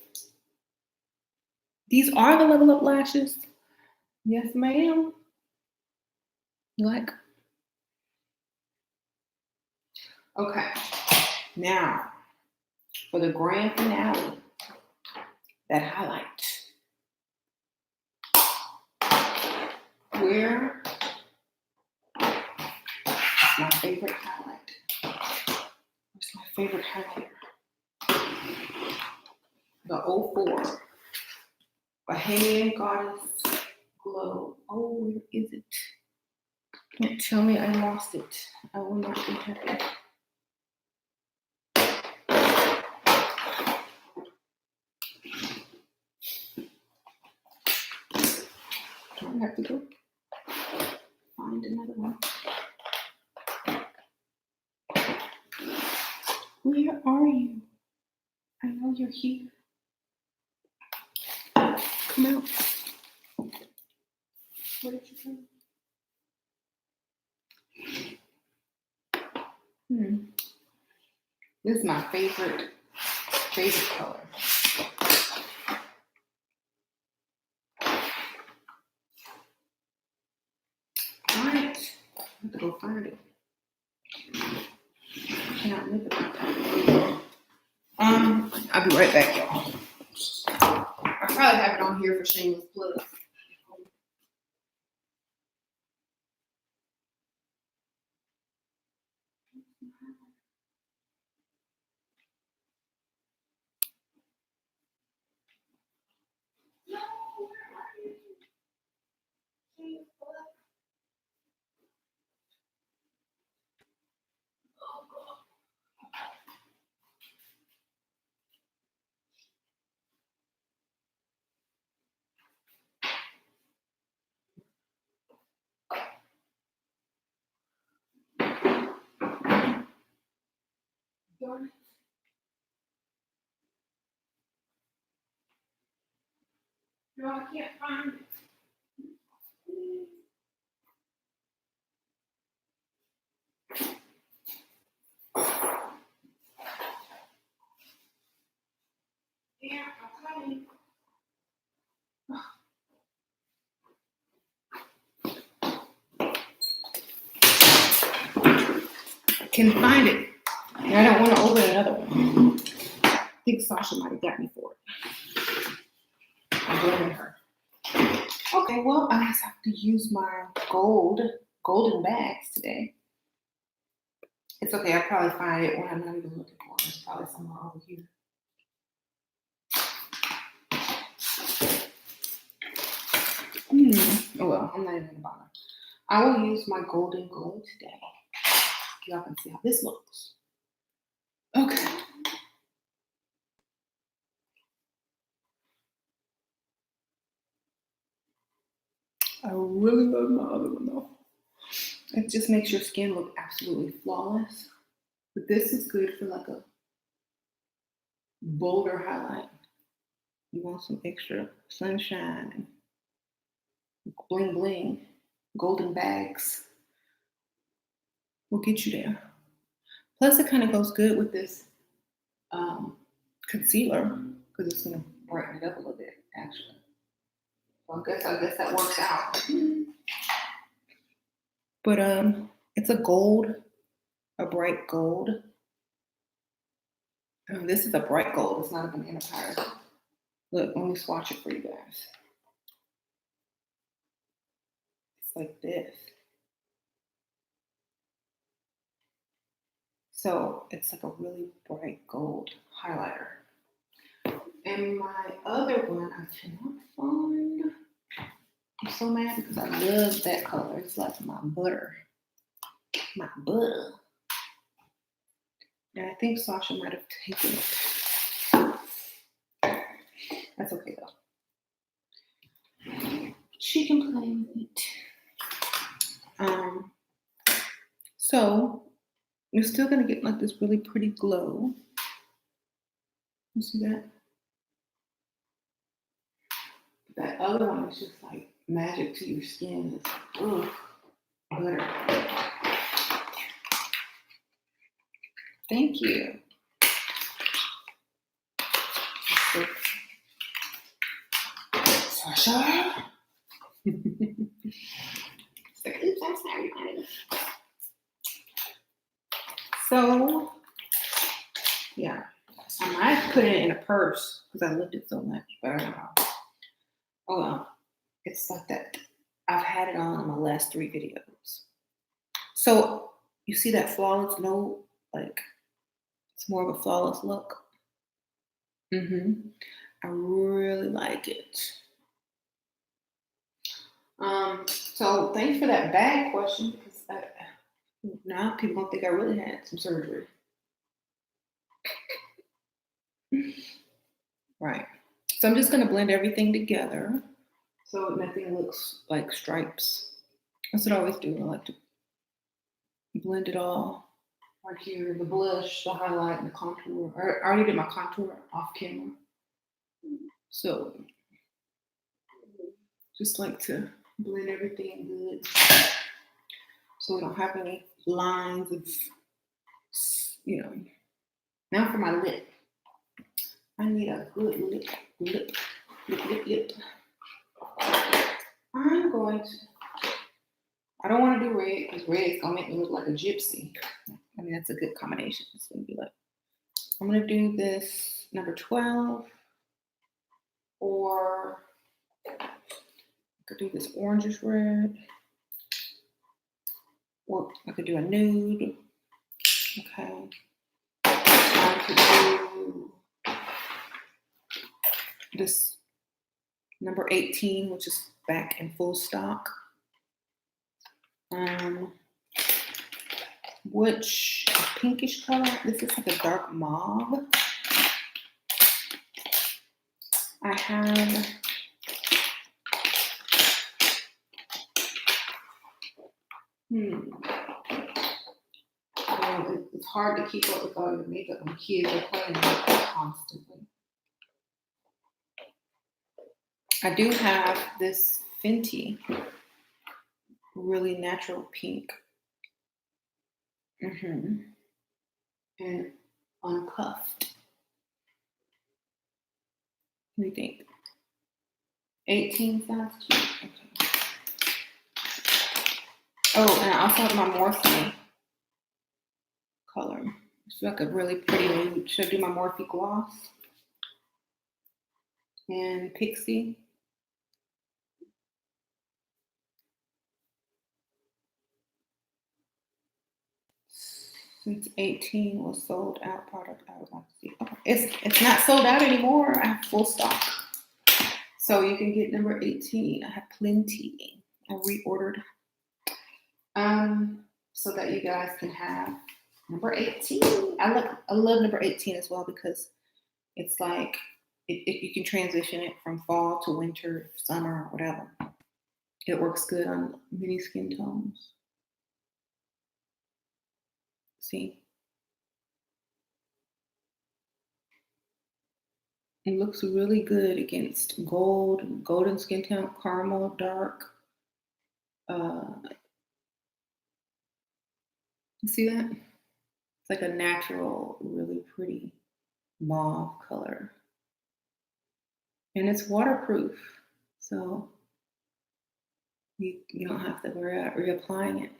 These are the Level Up lashes. Yes, ma'am. You like? Okay. Now, for the grand finale, that highlight. Where is my favorite highlight? Where's my favorite highlighter? The 04 Bahamian Goddess Glow. Oh, where is it? Don't tell me I lost it. I will not be happy. I have to go find another one. Where are you? I know you're here. Come out. Where did you go? This is my favorite color. go find it. I cannot live without that. I'll be right back, y'all. I probably have it on here for shameless plug. No, I can't find it. Yeah, I'm coming. I can find it. And I don't want to open another one. I think Sasha might have got me for it. I'm blaming her. Okay, well, I guess I have to use my golden bags today. It's okay, I'll probably find it when I'm not even looking for it. It's probably somewhere over here. Oh well, I'm not even gonna bother. I will use my golden glow today. Y'all can see how this looks. Okay. I really love my other one though. It just makes your skin look absolutely flawless. But this is good for like a bolder highlight. You want some extra sunshine and bling bling. Golden bags will get you there. Plus, it kind of goes good with this concealer because it's gonna brighten it up a little bit, actually. So I guess that works out. But it's a gold, a bright gold. This is a bright gold. It's not a banana powder. Look, let me swatch it for you guys. It's like this. So it's like a really bright gold highlighter. And my other one I cannot find. I'm so mad because I love that color. It's like my butter. My butter. And I think Sasha might have taken it. That's okay though. She can play with it. So you're still gonna get like this really pretty glow. You see that? That other one is just like magic to your skin. It's butter. Thank you. Sasha. Oops, I'm sorry, honey. So, yeah, I might put it in a purse because I loved it so much, but I don't know. Oh well, it's like that. I've had it on my last 3 videos. So you see that flawless note? Like it's more of a flawless look. I really like it. So thanks for that bag question because now people don't think I really had some surgery. Right. So I'm just gonna blend everything together so nothing looks like stripes. That's what I always do. I like to blend it all right here, the blush, the highlight, and the contour. I already did my contour off camera. So just like to blend everything good so we don't have any lines of, Now for my lip. I need a good lip. I'm going to, I don't want to do red because red is gonna make me look like a gypsy. I mean, that's a good combination. It's gonna be like, I'm gonna do this number 12, or I could do this orangish red, or I could do a nude. Okay. I could do this number 18, which is back in full stock. Which pinkish color? This is like a dark mauve. I have it's hard to keep up with all your makeup when kids are playing makeup constantly. I do have this Fenty really natural pink. And uncuffed. What do you think? 18 sounds cute. Okay. Oh, and I also have my Morphe color. It's like a really pretty nude. Should I do my Morphe gloss? And Pixie. Since 18 was sold out product, I would like to see. Okay. It's not sold out anymore. I have full stock. So you can get number 18. I have plenty. I reordered. So that you guys can have number 18. I love number 18 as well because it's like if you can transition it from fall to winter, summer, whatever. It works good on many skin tones. See? It looks really good against gold, golden skin tone, caramel, dark. You see that? It's like a natural, really pretty mauve color. And it's waterproof. So you don't have to worry about reapplying it.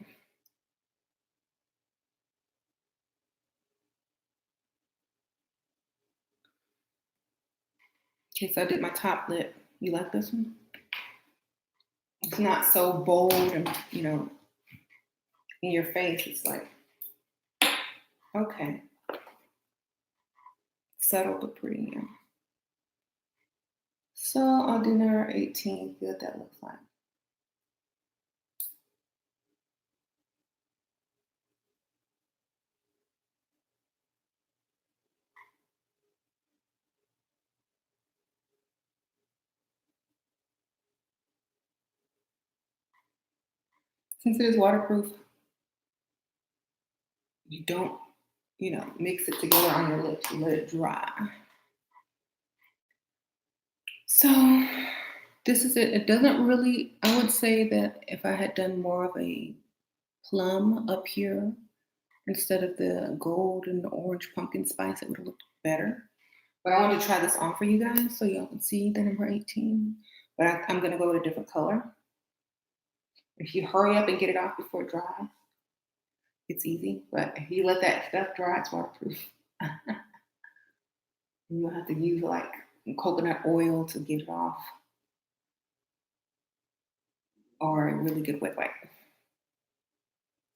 Okay, so I did my top lip. You like this one? It's not so bold and, in your face. It's like, okay. Subtle but pretty, yeah. So I'll do number 18, see what that looks like. Since it is waterproof, you don't, mix it together on your lips. You let it dry. So this is it. It doesn't really, I would say that if I had done more of a plum up here instead of the gold and the orange pumpkin spice, it would have looked better. But I wanted to try this on for you guys so y'all can see the number 18. But I'm going to go with a different color. If you hurry up and get it off before it dries, it's easy. But if you let that stuff dry, it's waterproof. You'll have to use like coconut oil to get it off, or a really good wet wipe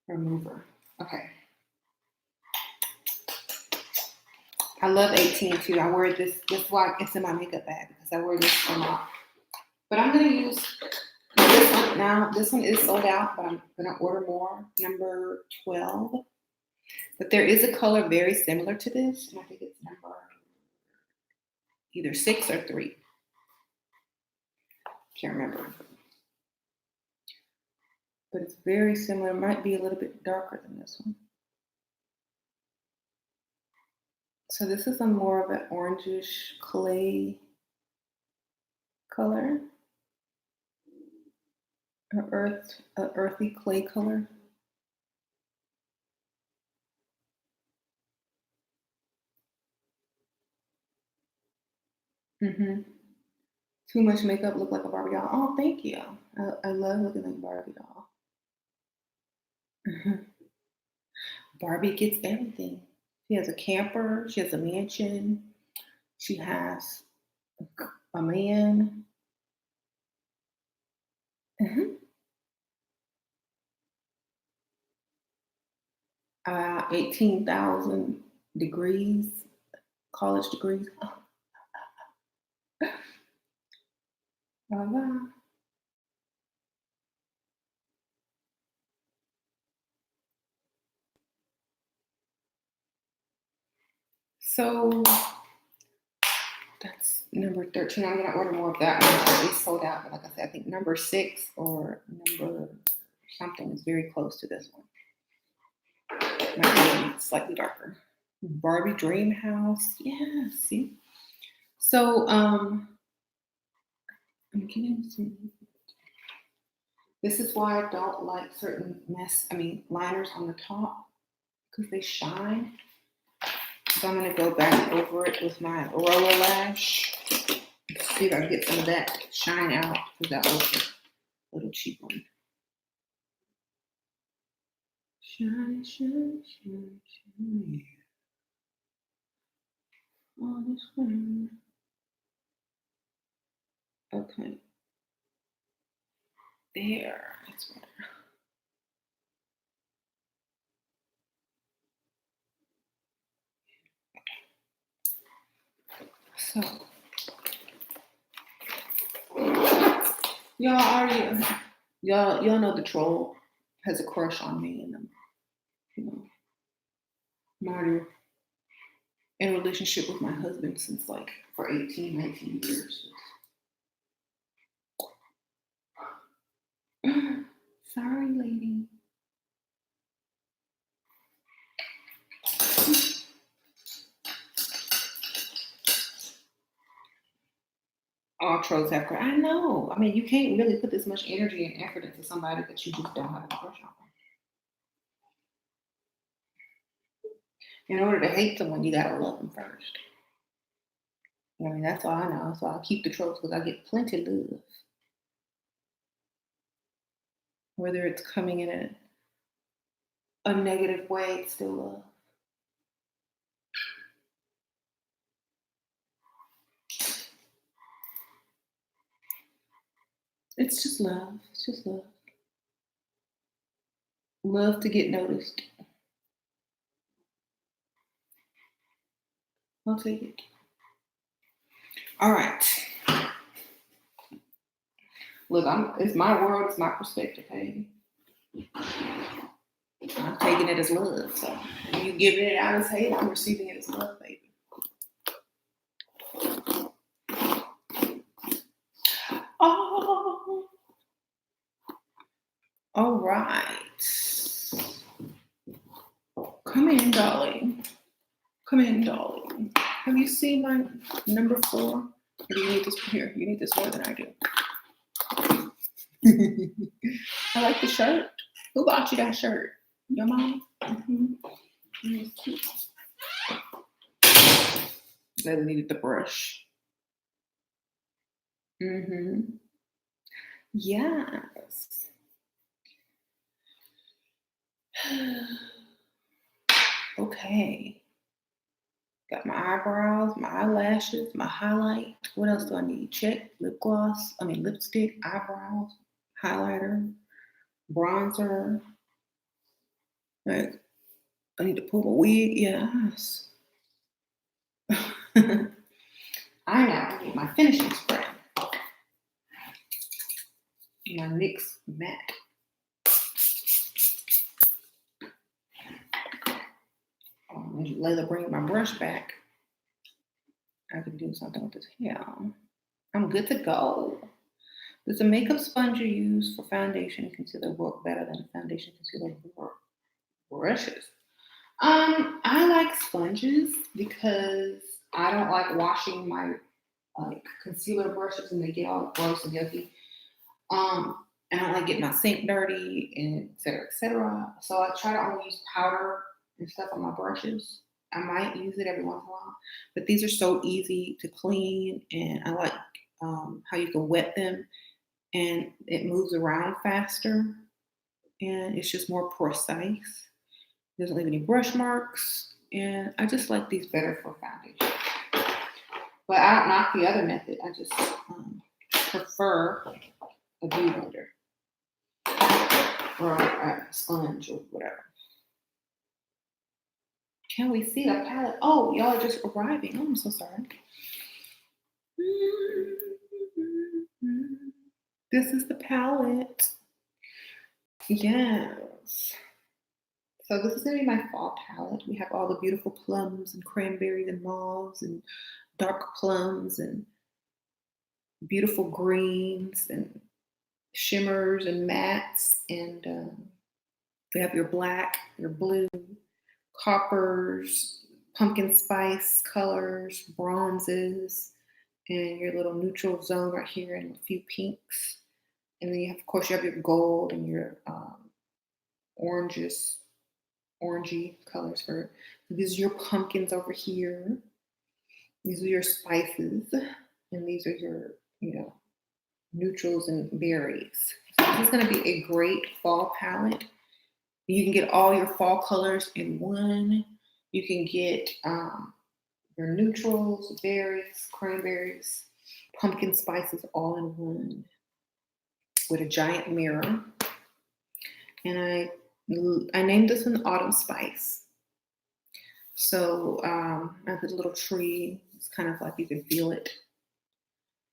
remover. Okay. I love 18 too. I wear this. This is why it's in my makeup bag because I wear this a lot. But I'm gonna use this one now. This one is sold out, but I'm gonna order more. Number 12. But there is a color very similar to this, and I think it's number either 6 or 3. Can't remember. But it's very similar. It might be a little bit darker than this one. So this is a more of an orangish clay color, an earthy clay color. Too much makeup, look like a Barbie doll. Oh, thank you. I love looking like a Barbie doll. Mhm. Barbie gets everything. She has a camper. She has a mansion. She has a man. Mhm. 18,000 degrees, college degrees. Voila. So that's number 13. I'm gonna order more of that one. It's sold out, but like I said, I think number 6 or number something is very close to this one. Might be slightly darker. Barbie Dream House. Yeah, see. So I'm getting some. This is why I don't like certain liners on the top because they shine. So I'm gonna go back over it with my roller lash. See if I can get some of that shine out because that was a little cheap one. Shine, shine, shine, shine. Oh, this one. Okay. There. That's better. So y'all already y'all know the troll has a crush on me and you know, I'm already in a relationship with my husband since like for 18, 19 years. Sorry, lady. All trolls have crush. I know. I mean, you can't really put this much energy and effort into somebody that you just don't have a crush on. In order to hate someone, you gotta love them first. I mean, that's all I know. So I'll keep the trolls because I get plenty of love. Whether it's coming in a negative way, it's still love. It's just love. It's just love. Love to get noticed. I'll take it. All right. Look, it's my world, it's my perspective, baby. I'm taking it as love. So if you giving it out as hate, I'm receiving it as love, baby. Oh, all right. Come in, darling. Come in, darling. Have you seen my number 4? Or do you need this here? You need this more than I do. I like the shirt. Who bought you that shirt? Your mom? Mm-hmm. They needed the brush. Mm-hmm. Yes. Okay. Got my eyebrows, my eyelashes, my highlight. What else do I need? Check. Lip gloss. Lipstick, eyebrows, highlighter, bronzer. Like, I need to pull my wig. Yes. I now need my finishing spray. My NYX matte. Layla bring my brush back. I can do something with this hair. I'm good to go. Does the makeup sponge you use for foundation and concealer work better than foundation concealer brushes? I like sponges because I don't like washing my concealer brushes and they get all gross and yucky. And I don't like getting my sink dirty and et cetera, et cetera. So I try to only use powder and stuff on my brushes. I might use it every once in a while, but these are so easy to clean, and I like how you can wet them and it moves around faster. and it's just more precise. It doesn't leave any brush marks, and I just like these better for foundation. But I don't knock the other method. I just prefer a beauty blender or a sponge or whatever. Can we see a palette? Oh, y'all are just arriving. Oh, I'm so sorry. This is the palette. Yes. So this is going to be my fall palette. We have all the beautiful plums and cranberries and mauves and dark plums and beautiful greens and shimmers and mattes. And we have your black, your blue, coppers, pumpkin spice colors, bronzes, and your little neutral zone right here and a few pinks. And then, of course, you have your gold and your orangey colors for. These are your pumpkins over here. These are your spices, and these are your, neutrals and berries. So this is going to be a great fall palette. You can get all your fall colors in one. You can get your neutrals, berries, cranberries, pumpkin spices all in one with a giant mirror. And I named this one Autumn Spice. So I put a little tree. It's kind of like you can feel it.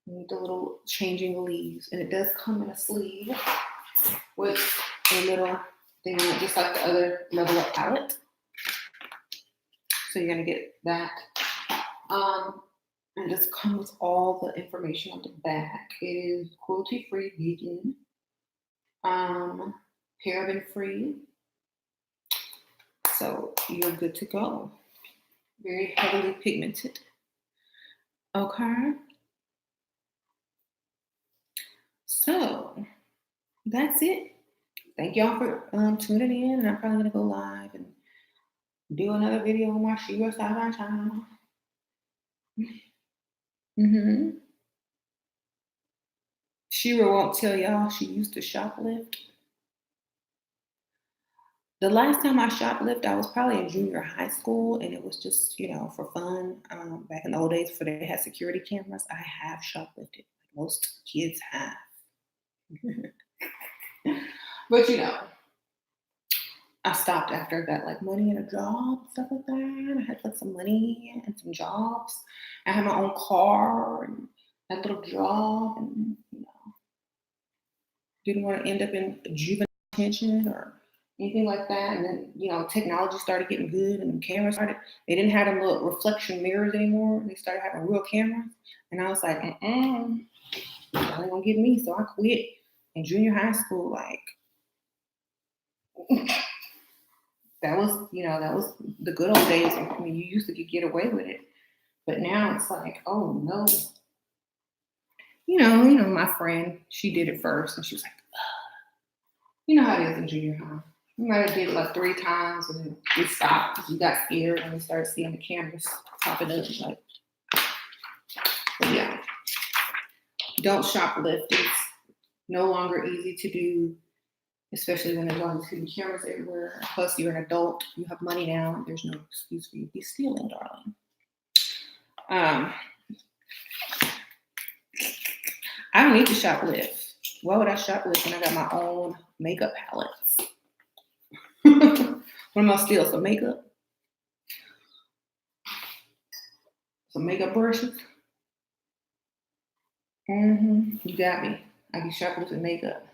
The little changing leaves. And it does come in a sleeve with a little thing, just like the other Level Up palette. So you're going to get that. And just comes with all the information on the back. It is cruelty-free, vegan, paraben-free. So you're good to go. Very heavily pigmented. Okay. So that's it. Thank y'all for tuning in. And I'm probably going to go live and do another video on my Shira Sci-Fi channel. Shira won't tell y'all she used to shoplift. The last time I shoplifted, I was probably in junior high school, and it was just, for fun. Back in the old days, before they had security cameras, I have shoplifted. Most kids have. But, I stopped after I got money and a job, stuff like that. I had some money and some jobs. I had my own car and that little job, and didn't want to end up in juvenile detention or anything like that. And then technology started getting good, and the cameras started. They didn't have them little reflection mirrors anymore. They started having real cameras, and I was like, y'all ain't gonna get me. So I quit in junior high school, that was the good old days. I mean, you used to get away with it, but now it's like, oh no. My friend, she did it first, and she was like, you know how it is in junior high. You might have did it 3 times, and then we stopped because you got scared when we started seeing the cameras popping up. But yeah, don't shoplift. It's no longer easy to do, especially when there's all these cameras everywhere. Plus, you're an adult. You have money now. There's no excuse for you to be stealing, darling. I don't need to shoplift. Why would I shoplift when I got my own makeup palettes? What am I steal? Some makeup? Some makeup brushes? You got me. I be shoplifting makeup.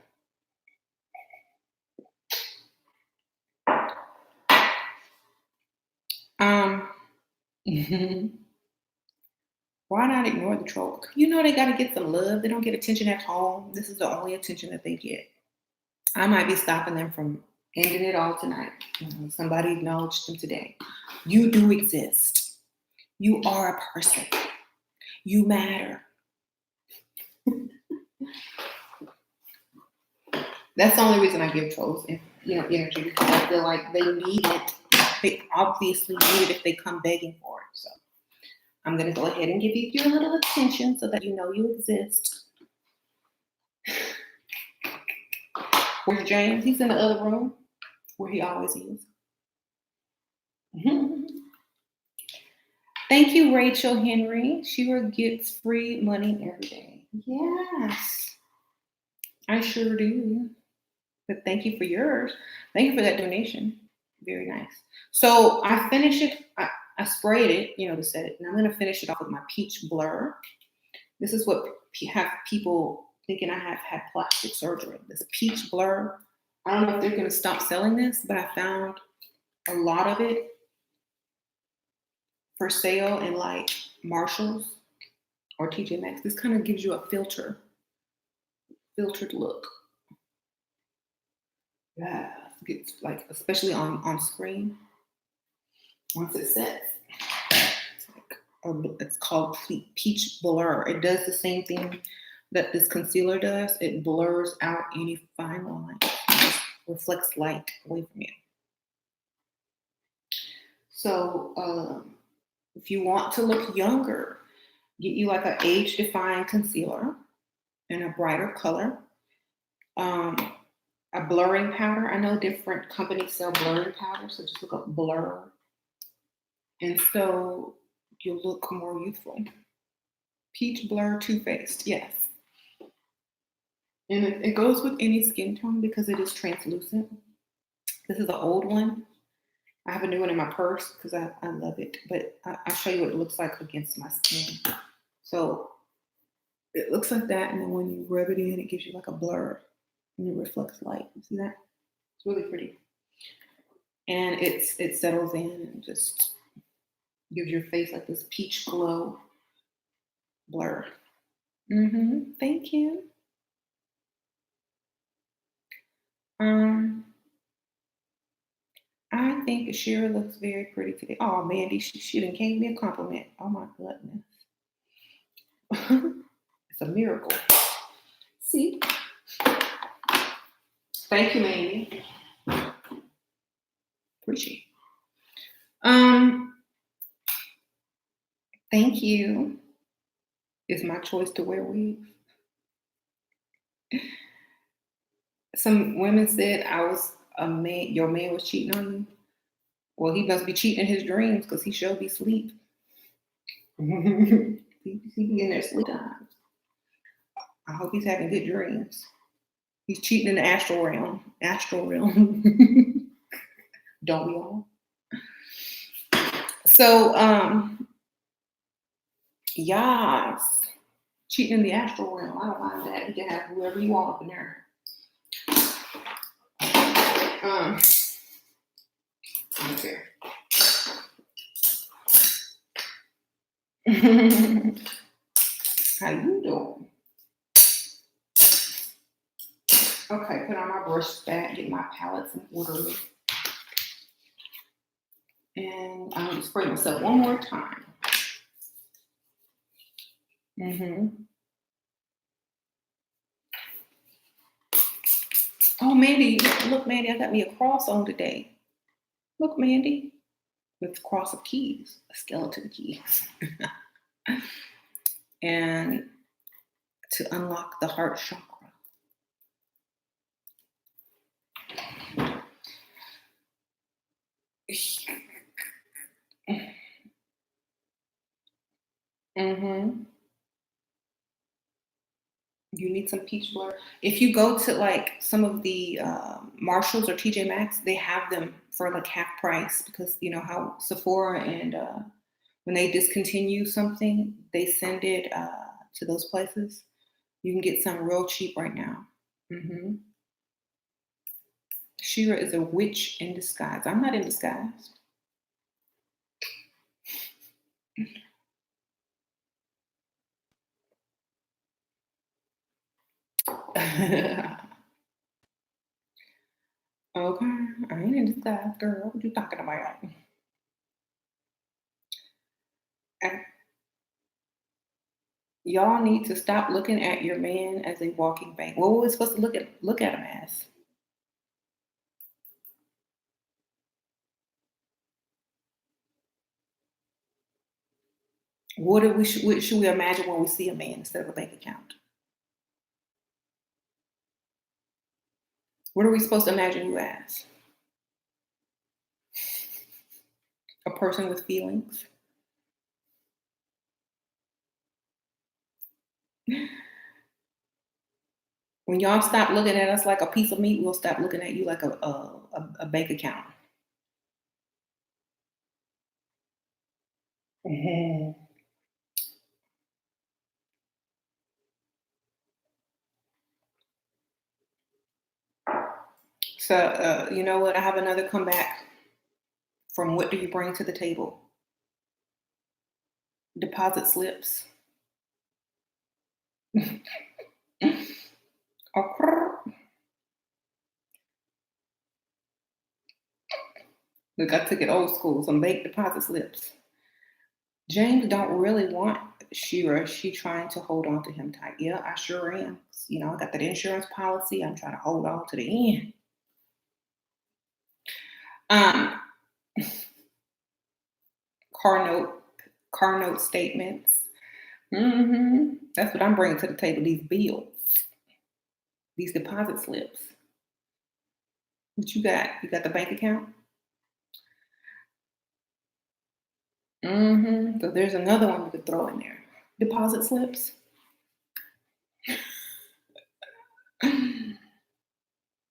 Why not ignore the troll? They got to get some love. They don't get attention at home. This is the only attention that they get. I might be stopping them from ending it all tonight. Somebody acknowledged them today. You do exist. You are a person. You matter. That's the only reason I give trolls, energy, because I feel like they need it. They obviously need it if they come begging for it. So I'm going to go ahead and give you your little attention so that you know you exist. Where's James? He's in the other room where he always is. Thank you, Rachel Henry. Shira gets free money every day. Yes, I sure do. But thank you for yours. Thank you for that donation. Very nice. So I finished it. I sprayed it, to set it, and I'm going to finish it off with my peach blur. This is what have people thinking I have had plastic surgery. This peach blur. I don't know if they're going to stop selling this, but I found a lot of it for sale in like Marshalls or TJ Maxx. This kind of gives you a filtered look. Yeah, it's like, especially on screen. Once it sets, it's called Peach Blur. It does the same thing that this concealer does. It blurs out any fine lines. It just reflects light away from you. So if you want to look younger, get you like an age-defying concealer in a brighter color. A blurring powder. I know different companies sell blurring powder, so just look up blur. And so you'll look more youthful. Peach Blur Too Faced, yes. And it goes with any skin tone because it is translucent. This is an old one. I have a new one in my purse because I love it. But I'll show you what it looks like against my skin. So it looks like that, and then when you rub it in, it gives you like a blur. And it reflects light. You see that? It's really pretty. And it settles in and just gives your face like this peach glow blur. Thank you. I think Shira looks very pretty today. Oh, Mandy, she done gave me a compliment. Oh my goodness. It's a miracle. See? Thank you, Mandy. Appreciate it. Thank you. It's my choice to wear wigs. Some women said I was a man. Your man was cheating on you. Well, he must be cheating in his dreams because he sure be asleep. he be in there sleep times. I hope he's having good dreams. He's cheating in the astral realm. Don't we all? So, yes, cheating in the astral realm. I don't mind that. You can have whoever you want up in there. Okay. How you doing? Okay, put on my brush back, get my palettes in order. And I'm going to spray myself one more time. Oh, Mandy, look, Mandy, I got me a cross on today. Look, Mandy, with cross of keys, a skeleton key. And to unlock the heart chakra. You need some peach blur. If you go to like some of the Marshalls or TJ Maxx, they have them for like half price because you know how Sephora and when they discontinue something, they send it to those places. You can get some real cheap right now. Shira is a witch in disguise. I'm not in disguise. Okay, I ain't in disguise, girl. What you talking about? And y'all need to stop looking at your man as a walking bank. What were we supposed to look at him as? What should we imagine when we see a man instead of a bank account? What are we supposed to imagine you as? A person with feelings? When y'all stop looking at us like a piece of meat, we'll stop looking at you like a bank account. Mhm. So, you know what? I have another comeback from what do you bring to the table? Deposit slips. Okay. Look, I took it old school, some bank deposit slips. James don't really want Shira. She trying to hold on to him tight. Yeah, I sure am. You know, I got that insurance policy. I'm trying to hold on to the end. Um, car note, car note statements. That's what I'm bringing to the table. These bills, these deposit slips. What you got? You got the bank account. So there's another one you could throw in there. Deposit slips.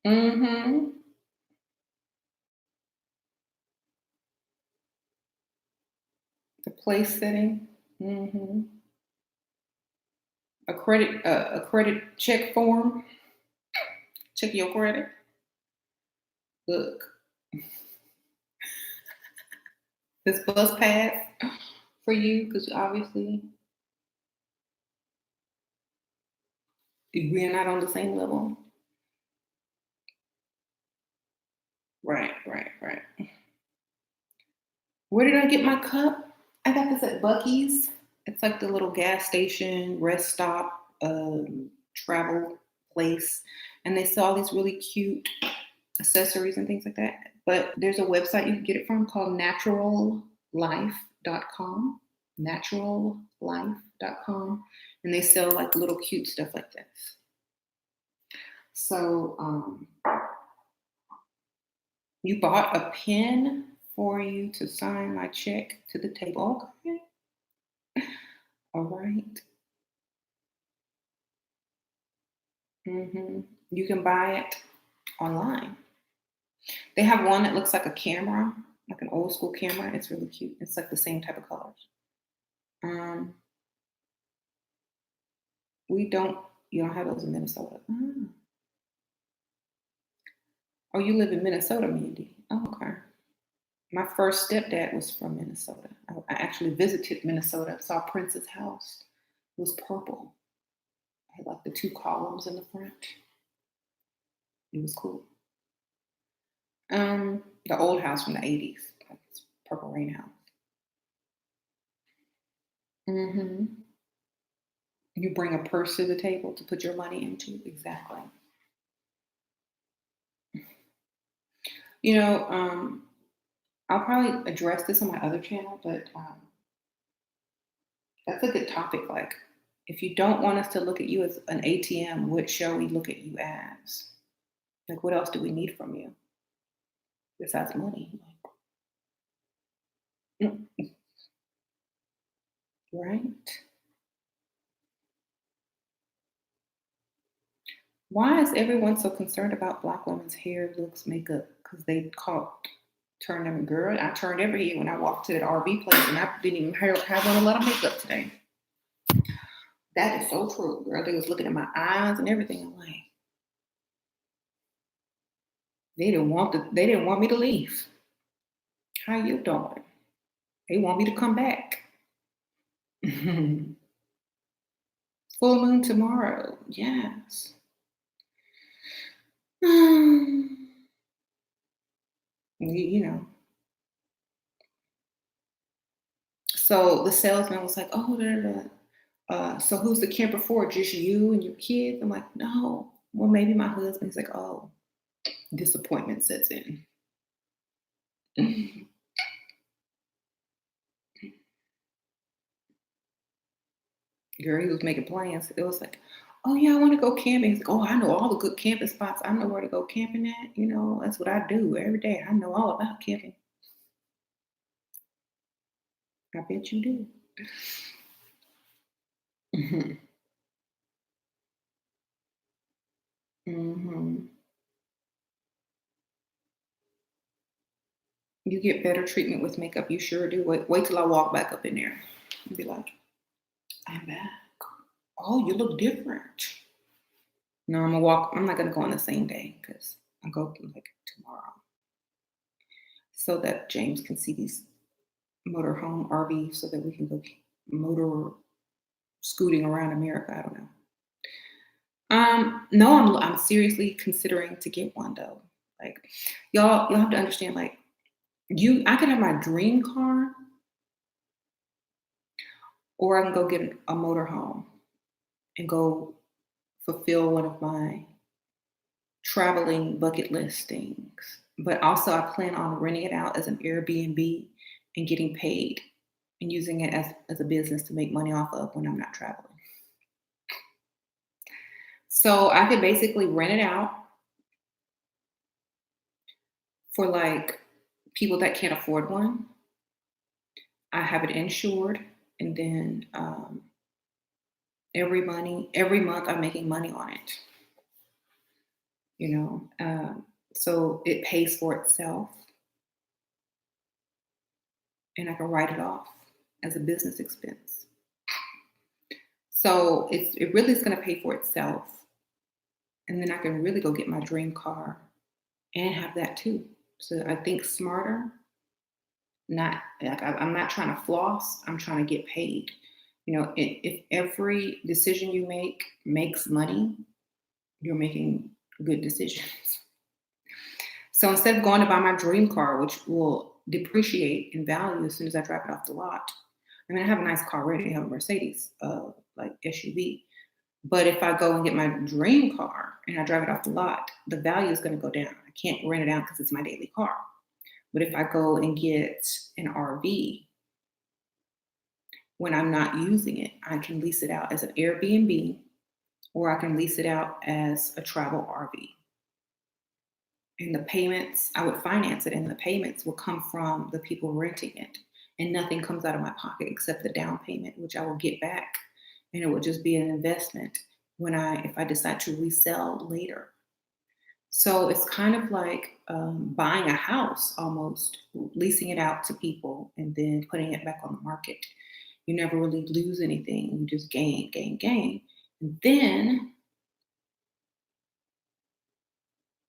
hmm The place setting. hmm A credit check form. Check your credit. Look, this bus pass for you because obviously we're not on the same level. Right, right, right. Where did I get my cup? I got this at Bucky's. It's like the little gas station, rest stop, travel place. And they sell these really cute accessories and things like that. But there's a website you can get it from called naturallife.com. Naturallife.com. And they sell like little cute stuff like this. So you bought a pen for you to sign my check to the table. Okay. All right. You can buy it online. They have one that looks like a camera, like an old school camera. It's really cute. It's like the same type of colors. Um, we don't. You don't have those in Minnesota. Oh, you live in Minnesota, Mandy. Oh, okay. My first stepdad was from Minnesota. I actually visited Minnesota. Saw Prince's house. It was purple. I had like the two columns in the front. It was cool. The old house from the 80s, like this purple rain house. hmm You bring a purse to the table to put your money into. Exactly. You know, I'll probably address this on my other channel, but that's a good topic. Like, if you don't want us to look at you as an ATM, what shall we look at you as? Like, what else do we need from you besides money? Mm, right? Why is everyone so concerned about Black women's hair, looks, makeup? Because they caught turn them girl. I turned every year when I walked to that RV place, and I didn't even have on a lot of makeup today. That is so true, girl. They was looking at my eyes and everything. I'm like, they didn't want me to leave. How you doing? They want me to come back. Full moon tomorrow. Yes. You know. So the salesman was like, "Oh, da, da, da. So who's the camper for? Just you and your kids?" I'm like, "No. Well, maybe my husband." He's like, "Oh, disappointment sets in." Girl, he was making plans. It was like, oh yeah, I want to go camping. He's like, oh, I know all the good camping spots. I know where to go camping at. That's what I do every day. I know all about camping. I bet you do. Hmm. Hmm. You get better treatment with makeup. You sure do. Wait till I walk back up in there and be like, I'm back. Oh, you look different. No, I'm gonna walk. I'm not gonna go on the same day because I go like tomorrow, so that James can see these motorhome RVs, so that we can go motor scooting around America. I don't know. No, I'm seriously considering to get one though. Like, y'all have to understand. Like, I could have my dream car, or I can go get a motorhome and go fulfill one of my traveling bucket list things. But also, I plan on renting it out as an Airbnb and getting paid and using it as a business to make money off of when I'm not traveling. So I could basically rent it out for like people that can't afford one. I have it insured, and then every month I'm making money on it. You know, so it pays for itself, and I can write it off as a business expense. So it really is going to pay for itself, and then I can really go get my dream car and have that too. So I think smarter. Not like I'm not trying to floss. I'm trying to get paid. If every decision you make makes money, you're making good decisions. So instead of going to buy my dream car, which will depreciate in value as soon as I drive it off the lot. I mean, I have a nice car already. I have a Mercedes, like SUV. But if I go and get my dream car and I drive it off the lot, the value is going to go down. I can't rent it out because it's my daily car. But if I go and get an RV, when I'm not using it, I can lease it out as an Airbnb, or I can lease it out as a travel RV. And the payments, I would finance it, and the payments will come from the people renting it. And nothing comes out of my pocket except the down payment, which I will get back. And it will just be an investment if I decide to resell later. So it's kind of like buying a house, almost leasing it out to people and then putting it back on the market. You never really lose anything. You just gain, gain, gain. And then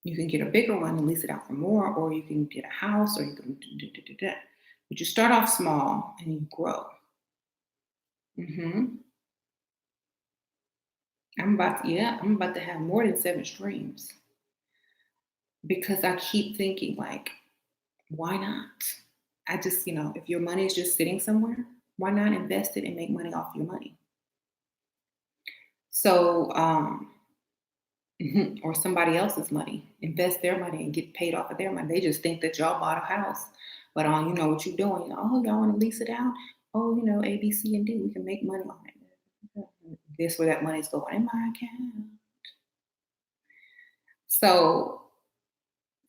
you can get a bigger one and lease it out for more, or you can get a house, or you can do that. But you start off small and you grow. Hmm. I'm about to have more than 7 streams because I keep thinking like, why not? I just, if your money is just sitting somewhere, why not invest it and make money off your money? So, or somebody else's money, invest their money and get paid off of their money. They just think that y'all bought a house, but you know what you're doing. Oh, y'all want to lease it out? Oh, A, B, C, and D. We can make money on it. Guess where that money's going? In my account. So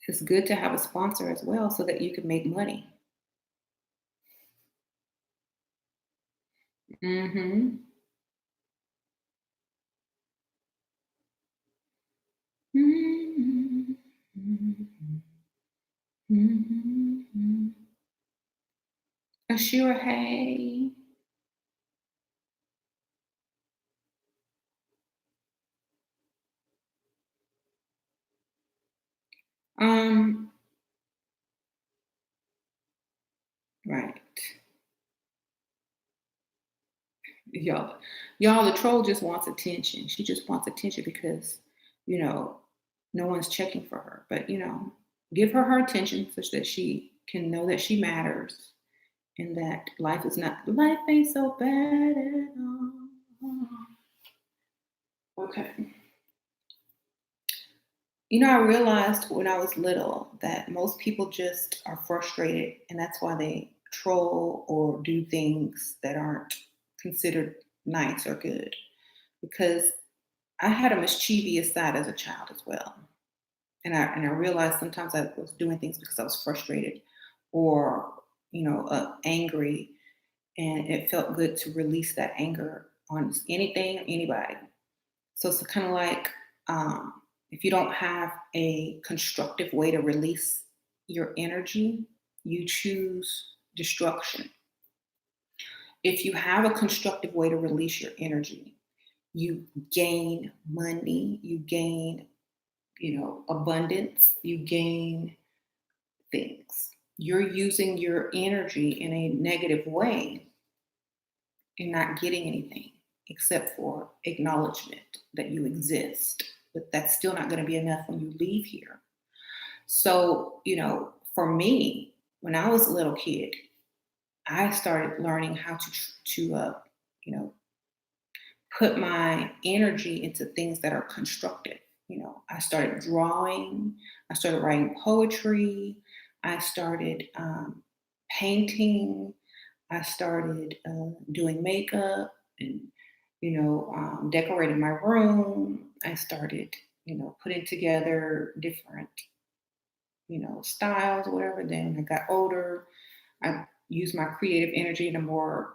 it's good to have a sponsor as well, so that you can make money. Mm-hmm. Mm-hmm. Mm-hmm. Sure, hey. Um, right. Y'all, y'all, the troll just wants attention. She just wants attention because, you know, no one's checking for her. But, give her attention such that she can know that she matters and that life ain't so bad at all. Okay. I realized when I was little that most people just are frustrated, and that's why they troll or do things that aren't considered nice or good. Because I had a mischievous side as a child as well. And I realized sometimes I was doing things because I was frustrated or, angry, and it felt good to release that anger on anything, anybody. So it's kind of like, if you don't have a constructive way to release your energy, you choose destruction. If you have a constructive way to release your energy, you gain money, you gain, abundance, you gain things. You're using your energy in a negative way and not getting anything except for acknowledgement that you exist. But that's still not going to be enough when you leave here. So, for me, when I was a little kid, I started learning how to you know, put my energy into things that are constructive. I started drawing, I started writing poetry, I started painting, I started doing makeup and, decorating my room. I started, putting together different, styles, whatever. Then when I got older, I used my creative energy in a more,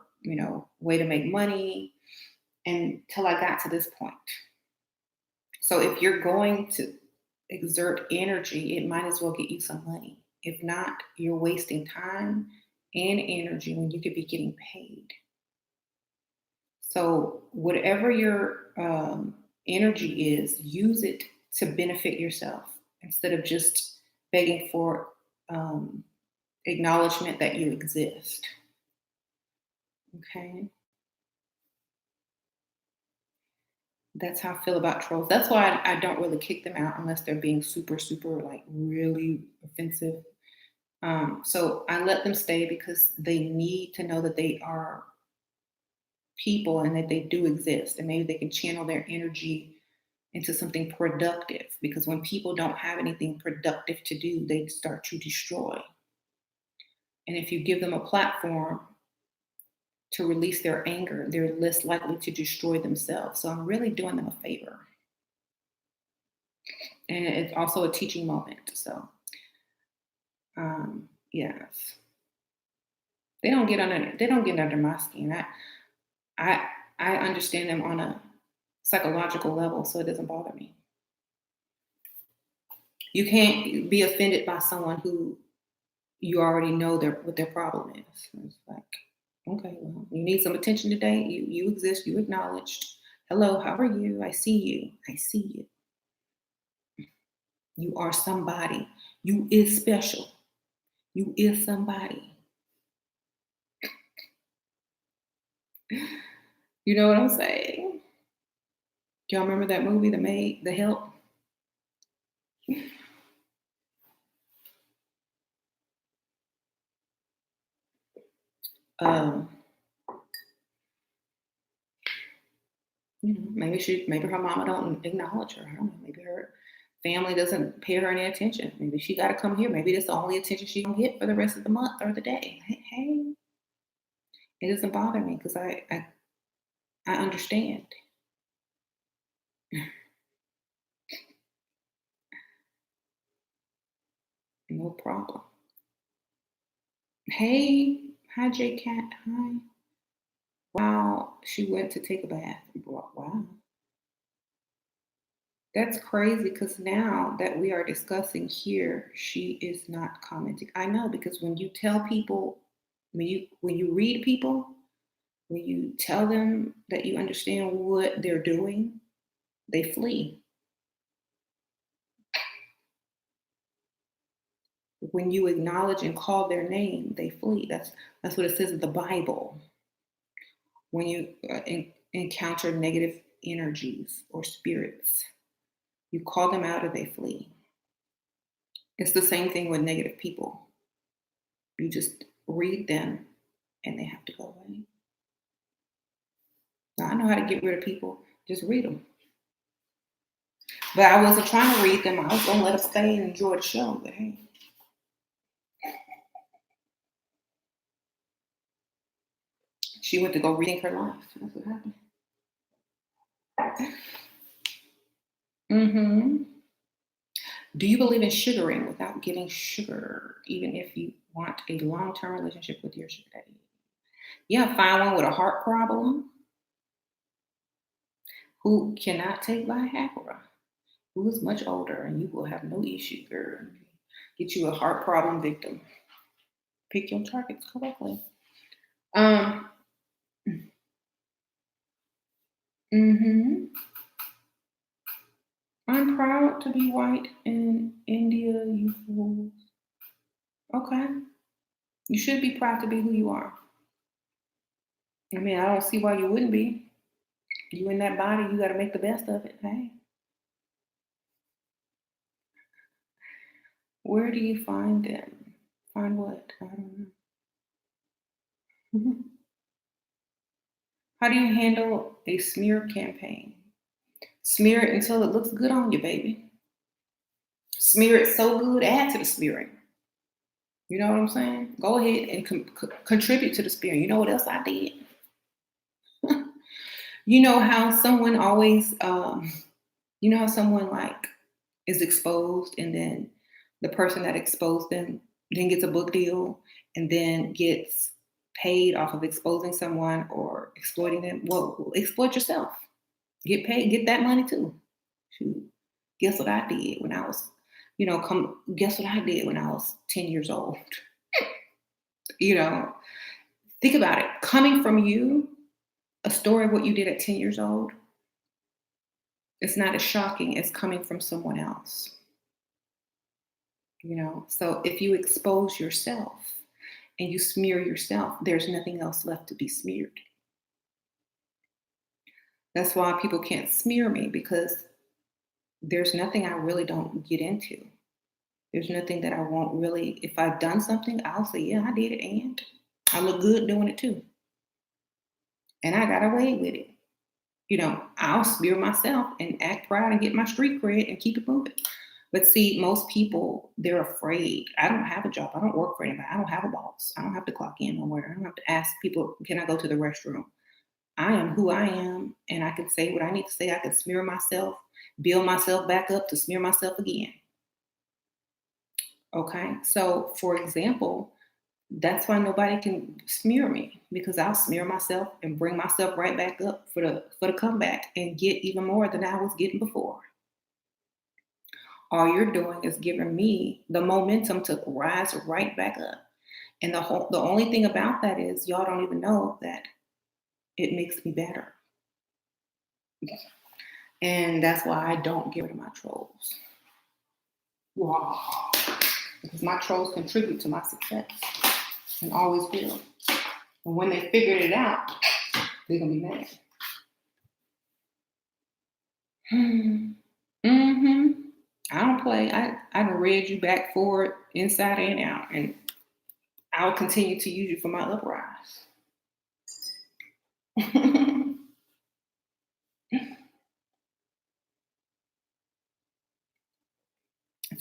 way to make money until I got to this point. So if you're going to exert energy, it might as well get you some money. If not, you're wasting time and energy when you could be getting paid. So whatever your energy is, use it to benefit yourself instead of just begging for acknowledgement that you exist. Okay. That's how I feel about trolls. That's why I don't really kick them out unless they're being super, super, like, really offensive. So I let them stay because they need to know that they are people and that they do exist, and maybe they can channel their energy into something productive, because when people don't have anything productive to do, they start to destroy. And if you give them a platform to release their anger, they're less likely to destroy themselves. So I'm really doing them a favor. And it's also a teaching moment. So, yes, they don't get under my skin. I, I understand them on a psychological level, so it doesn't bother me. You can't be offended by someone who you already know what their problem is. It's like, okay, well, you need some attention today. You exist. You acknowledged. Hello, how are you? I see you. I see you. You are somebody. You is special. You is somebody. You know what I'm saying? Y'all remember that movie, The Help? Um, maybe her mama don't acknowledge her. I don't know. Maybe her family doesn't pay her any attention. Maybe she got to come here. Maybe that's the only attention she can get for the rest of the month or the day. Hey, it doesn't bother me because I understand. No problem. Hey, hi J Cat. Hi. Wow, she went to take a bath. Wow. That's crazy because now that we are discussing here, she is not commenting. I know, because when you tell people, when you read people, when you tell them that you understand what they're doing, they flee. When you acknowledge and call their name, they flee. That's what it says in the Bible. When you encounter negative energies or spirits, you call them out or they flee. It's the same thing with negative people. You just read them and they have to go away. Now, I know how to get rid of people. Just read them. But I wasn't trying to read them. I was going to let them stay and enjoy the show. But hey. She went to go rethink her life. That's what happened. Do you believe in sugaring without giving sugar, even if you want a long-term relationship with your sugar daddy? Yeah, find one with a heart problem who cannot take Viagra, who is much older, and you will have no issue, girl. Get you a heart problem victim. Pick your targets correctly. Um, hmm I'm proud to be white in India, you fools. Okay. You should be proud to be who you are. I mean, I don't see why you wouldn't be. You in that body, you got to make the best of it. Hey, where do you find them? Find what? I don't know. How do you handle a smear campaign? Smear it until it looks good on you, baby. Smear it so good, add to the smearing. You know what I'm saying? Go ahead and contribute to the smearing. You know what else I did? You know how someone always, you know how someone like is exposed and then the person that exposed them then gets a book deal and then gets paid off of exposing someone or exploiting them. Well, exploit yourself. Get paid, get that money too. Shoot. Guess what I did when I was, guess what I did when I was 10 years old? You know, think about it. Coming from you, a story of what you did at 10 years old, it's not as shocking as coming from someone else. So if you expose yourself and you smear yourself, there's nothing else left to be smeared. That's why people can't smear me, because there's nothing I really don't get into. There's nothing that I won't really, if I've done something, I'll say, yeah, I did it, and I look good doing it too. And I got away with it. I'll smear myself and act proud and get my street cred and keep it moving. But see, most people, they're afraid. I don't have a job. I don't work for anybody. I don't have a boss. I don't have to clock in nowhere. I don't have to ask people, can I go to the restroom? I am who I am, and I can say what I need to say. I can smear myself, build myself back up to smear myself again. Okay? So, for example, that's why nobody can smear me, because I'll smear myself and bring myself right back up for the comeback and get even more than I was getting before. All you're doing is giving me the momentum to rise right back up. And the only thing about that is y'all don't even know that it makes me better. And that's why I don't get rid of my trolls. Wow. Because my trolls contribute to my success and always will. And when they figured it out, they're gonna be mad. Mm-hmm. I don't play. I done read you back, forward, inside and out, and I'll continue to use you for my uprise.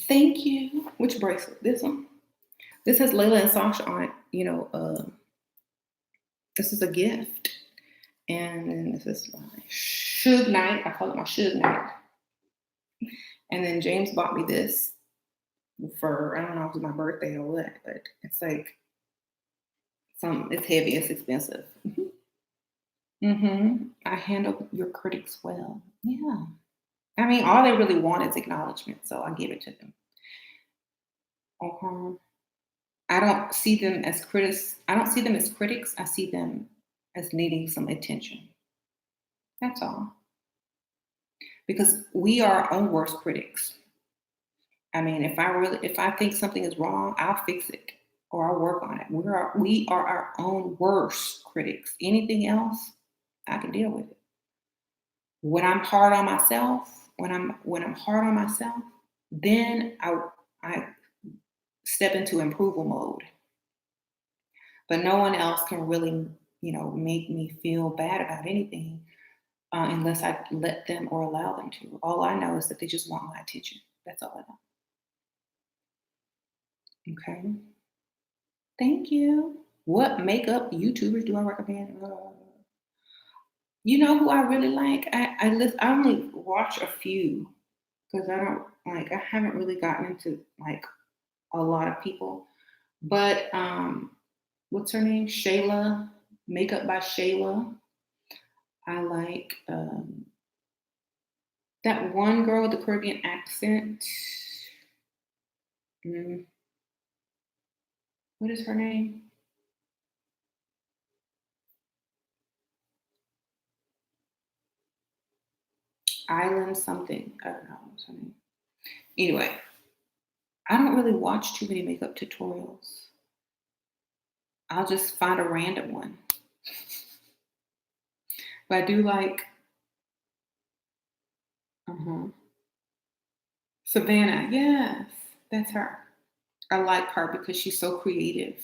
Thank you. Which bracelet? This one. This has Layla and Sasha on it. This is a gift. And then this is my Suge Night. I call it my Suge Night. And then James bought me this for, I don't know if it was my birthday or what, but it's like it's heavy, it's expensive. I handle your critics well. Yeah. I mean, all they really want is acknowledgement, so I give it to them. I don't see them as critics. I see them as needing some attention. That's all. Because we are our own worst critics. I mean, if I think something is wrong, I'll fix it or I'll work on it. We are our own worst critics. Anything else, I can deal with it. When I'm hard on myself, then I step into approval mode. But no one else can really, make me feel bad about anything unless I let them or allow them to. All I know is that they just want my attention. That's all I know. Okay. Thank you. What makeup YouTubers do I recommend? You know who I really like? I only watch a few because I Like, I haven't really gotten into like a lot of people, but what's her name? Shayla, Makeup by Shayla. I like that one girl with the Caribbean accent. Mm, what is her name? Island something. I don't know what's her name. Anyway, I don't really watch too many makeup tutorials. I'll just find a random one. But I do like uh Savannah. Yes, that's her. I like her because she's so creative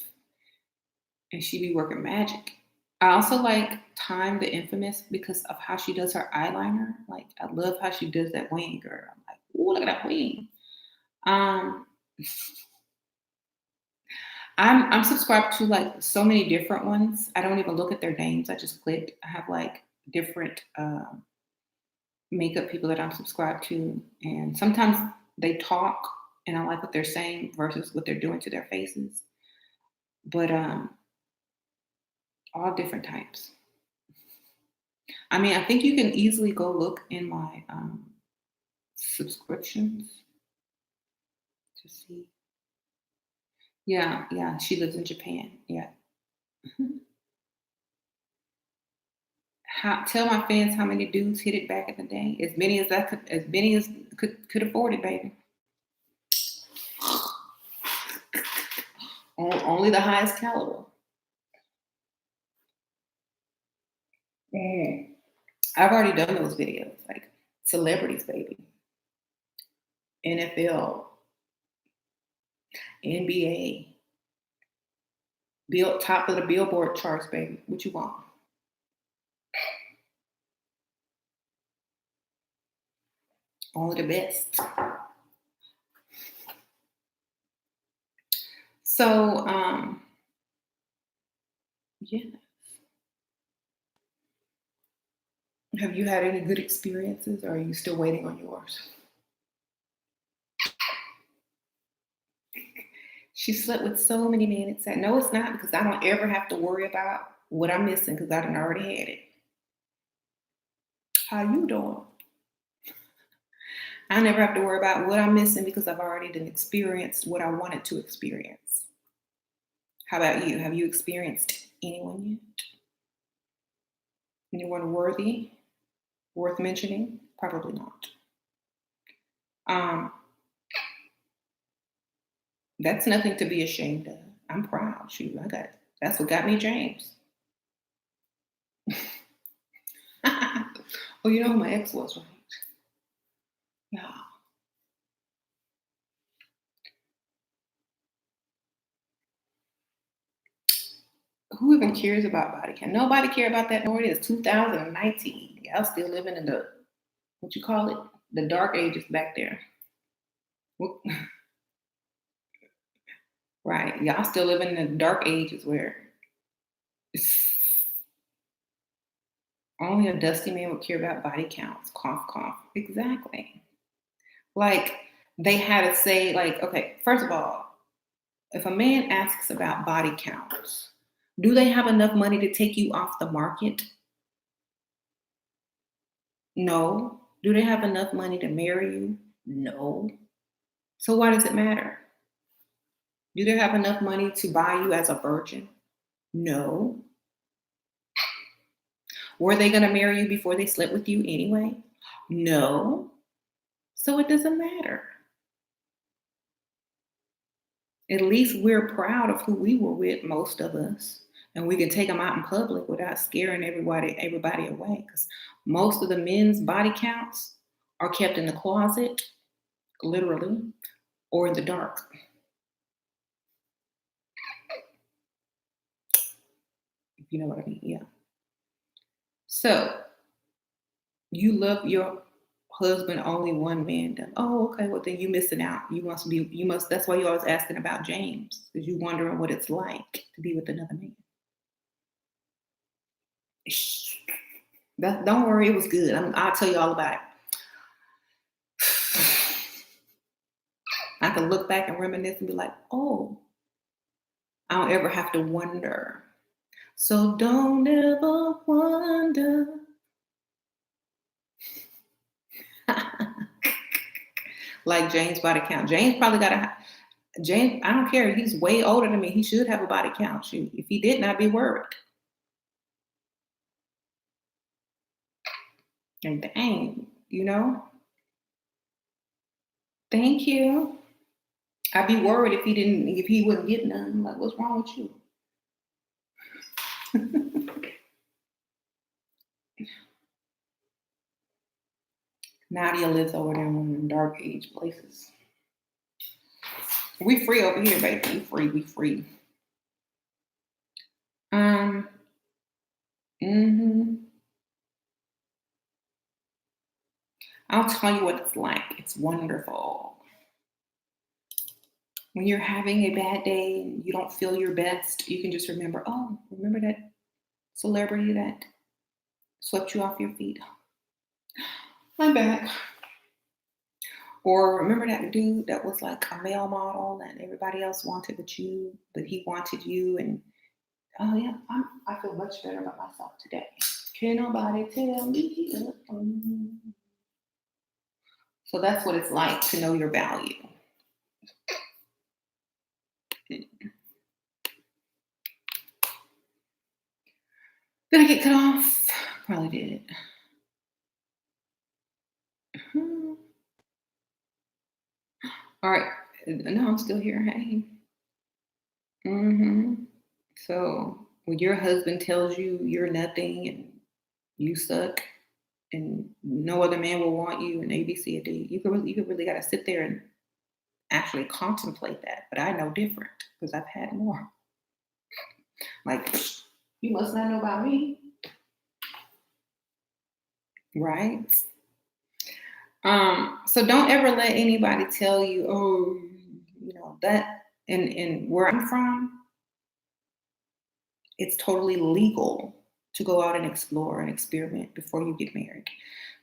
and she be working magic. I also like Time the Infamous because of how she does her eyeliner. Like, I love how she does that wing, girl. I'm like, ooh, look at that wing. Um, I'm subscribed to like so many different ones. I don't even look at their names. I just click. I have like different makeup people that I'm subscribed to, and sometimes they talk, and I like what they're saying versus what they're doing to their faces. But all different types. I mean, I think you can easily go look in my subscriptions to see. Yeah, yeah, she lives in Japan. Yeah. Tell my fans how many dudes hit it back in the day. As many as as many as could afford it, baby. Only the highest caliber. Mm. I've already done those videos, like celebrities, baby. NFL, NBA, top of the Billboard charts, baby. What you want? Only the best. So, yeah. Have you had any good experiences, or are you still waiting on yours? She slept with so many men. It said, no, it's not, because I don't ever have to worry about what I'm missing because I done already had it. How you doing? I never have to worry about what I'm missing because I've already done experienced what I wanted to experience. How about you? Have you experienced anyone yet? Anyone worthy, worth mentioning? Probably not. Um, that's nothing to be ashamed of. I'm proud. Shoot, that's what got me James. Oh, you know who my ex was, right? Yeah. Who even cares about body count? Nobody care about that. No, it is 2019. Y'all still living in the, what you call it, the dark ages back there. Right. Y'all still living in the dark ages where only a dusty man would care about body counts. Cough, cough. Exactly. Like, they had to say, like, okay, first of all, if a man asks about body counts, do they have enough money to take you off the market? No. Do they have enough money to marry you? No. So why does it matter? Do they have enough money to buy you as a virgin? No. Were they going to marry you before they slept with you anyway? No. So it doesn't matter. At least we're proud of who we were with, most of us. And we can take them out in public without scaring everybody away. Because most of the men's body counts are kept in the closet, literally, or in the dark. If you know what I mean. Yeah. So you love your husband only one man. Oh, okay. Well, then you missing out. That's why you're always asking about James, because you wondering what it's like to be with another man. Don't worry, it was good. I'll tell you all about it. can look back and reminisce and be like, oh, I don't ever have to wonder. So don't ever wonder. Like James body count. James probably got James, I don't care. He's way older than me. He should have a body count. Shoot, if he didn't, I'd be worried. And dang, thank you. I'd be worried if he wouldn't get none. Like, what's wrong with you? Nadia lives over there in the dark age places. We free over here, baby. We free. Mm-hmm. I'll tell you what it's like. It's wonderful. When you're having a bad day and you don't feel your best, you can just remember that celebrity that swept you off your feet. I'm back. Or remember that dude that was like a male model that everybody else wanted but he wanted you, and oh yeah, I feel much better about myself today. Can nobody tell me nothing? So that's what it's like to know your value. Did I get cut off? Probably did. All right. No, I'm still here. Hey. So when your husband tells you you're nothing and you suck and no other man will want you and A, B, C, and D, you could really got to sit there and actually contemplate that. But I know different because I've had more. Like, you must not know about me. Right? So don't ever let anybody tell you, oh, that and where I'm from, it's totally legal to go out and explore and experiment before you get married.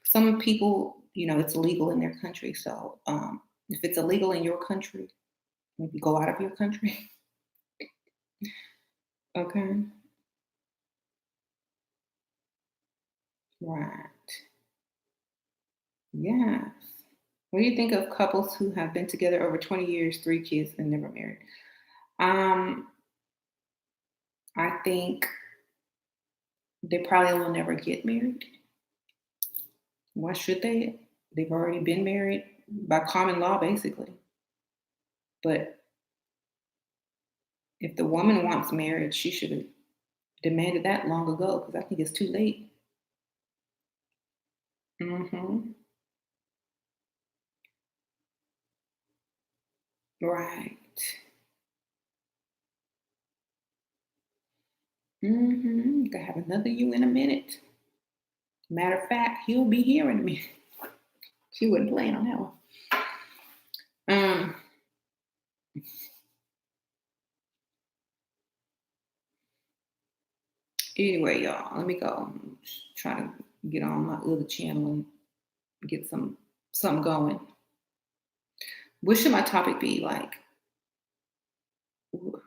Some people, it's illegal in their country. So if it's illegal in your country, maybe go out of your country. Okay. Right. Yes. What do you think of couples who have been together over 20 years, 3 kids, and never married? I think they probably will never get married. Why should they? They've already been married by common law, basically. But if the woman wants marriage, she should have demanded that long ago because I think it's too late. Right. You can have another you in a minute. Matter of fact, he'll be here in a minute. She wasn't playing on that one. Anyway, y'all, let me go. I'm trying to get on my other channel and get something going. What should my topic be like? What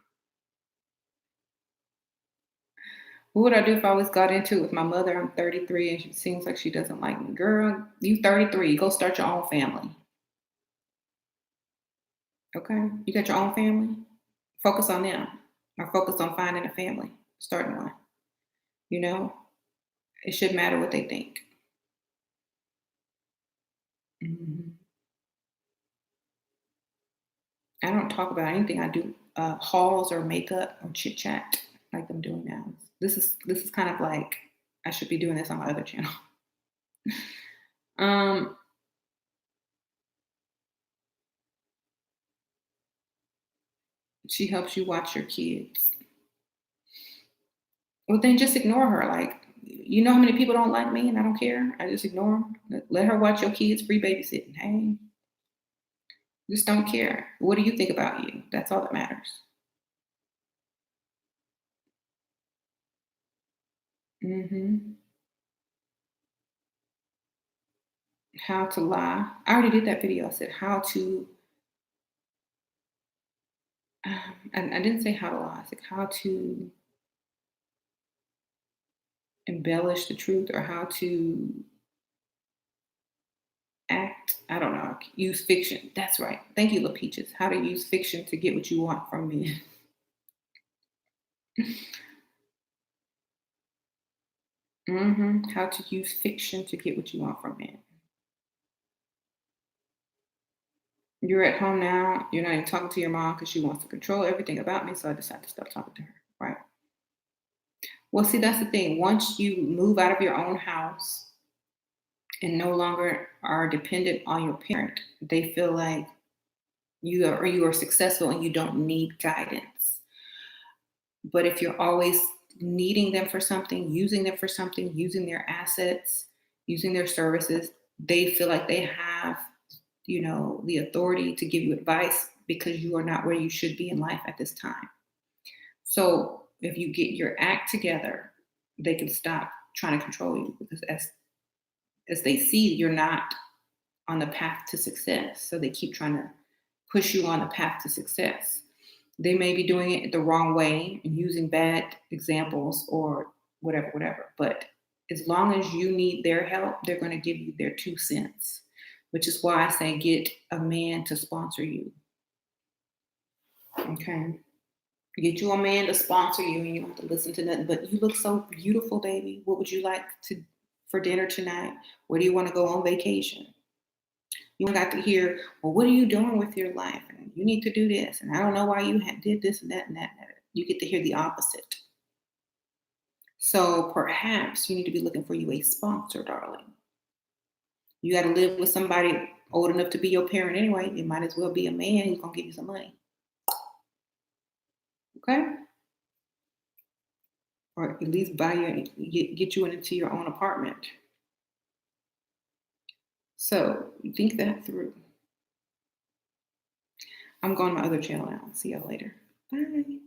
would I do if I was got into it with my mother? I'm 33 and she seems like she doesn't like me. Girl, you 33. Go start your own family. Okay? You got your own family? Focus on them. Or focus on finding a family. Starting one. It shouldn't matter what they think. I don't talk about anything. I do hauls or makeup or chit chat like I'm doing now. This is kind of like I should be doing this on my other channel. She helps you watch your kids. Well, then just ignore her. Like, you know how many people don't like me and I don't care? I just ignore them. Let her watch your kids, free babysitting. Hey, just don't care. What do you think about you? That's all that matters. How to lie. I already did that video. I said how to I didn't say how to lie. It's like how to embellish the truth or how to act. I don't know. Use fiction. That's right. Thank you, La Peaches. How to use fiction to get what you want from men. How to use fiction to get what you want from men. You're at home now. You're not even talking to your mom because she wants to control everything about me. So I decided to stop talking to her. Right. Well, see, that's the thing. Once you move out of your own house and no longer are dependent on your parent, they feel like you are successful and you don't need guidance. But if you're always needing them for something, using their assets, using their services, they feel like they have, the authority to give you advice because you are not where you should be in life at this time. So if you get your act together, they can stop trying to control you because as they see you're not on the path to success. So they keep trying to push you on the path to success. They may be doing it the wrong way and using bad examples or whatever. But as long as you need their help, they're going to give you their 2 cents, which is why I say get a man to sponsor you. Okay. Get you a man to sponsor you and you don't have to listen to nothing. But you look so beautiful, baby. What would you like for dinner tonight? Where do you want to go on vacation? You got to hear, well, what are you doing with your life? And you need to do this. And I don't know why you did this and that and that. And that. You get to hear the opposite. So perhaps you need to be looking for you a sponsor, darling. You got to live with somebody old enough to be your parent anyway. It might as well be a man who's going to give you some money. Okay? Or at least get you into your own apartment. So think that through. I'm going to my other channel now. See y'all later. Bye.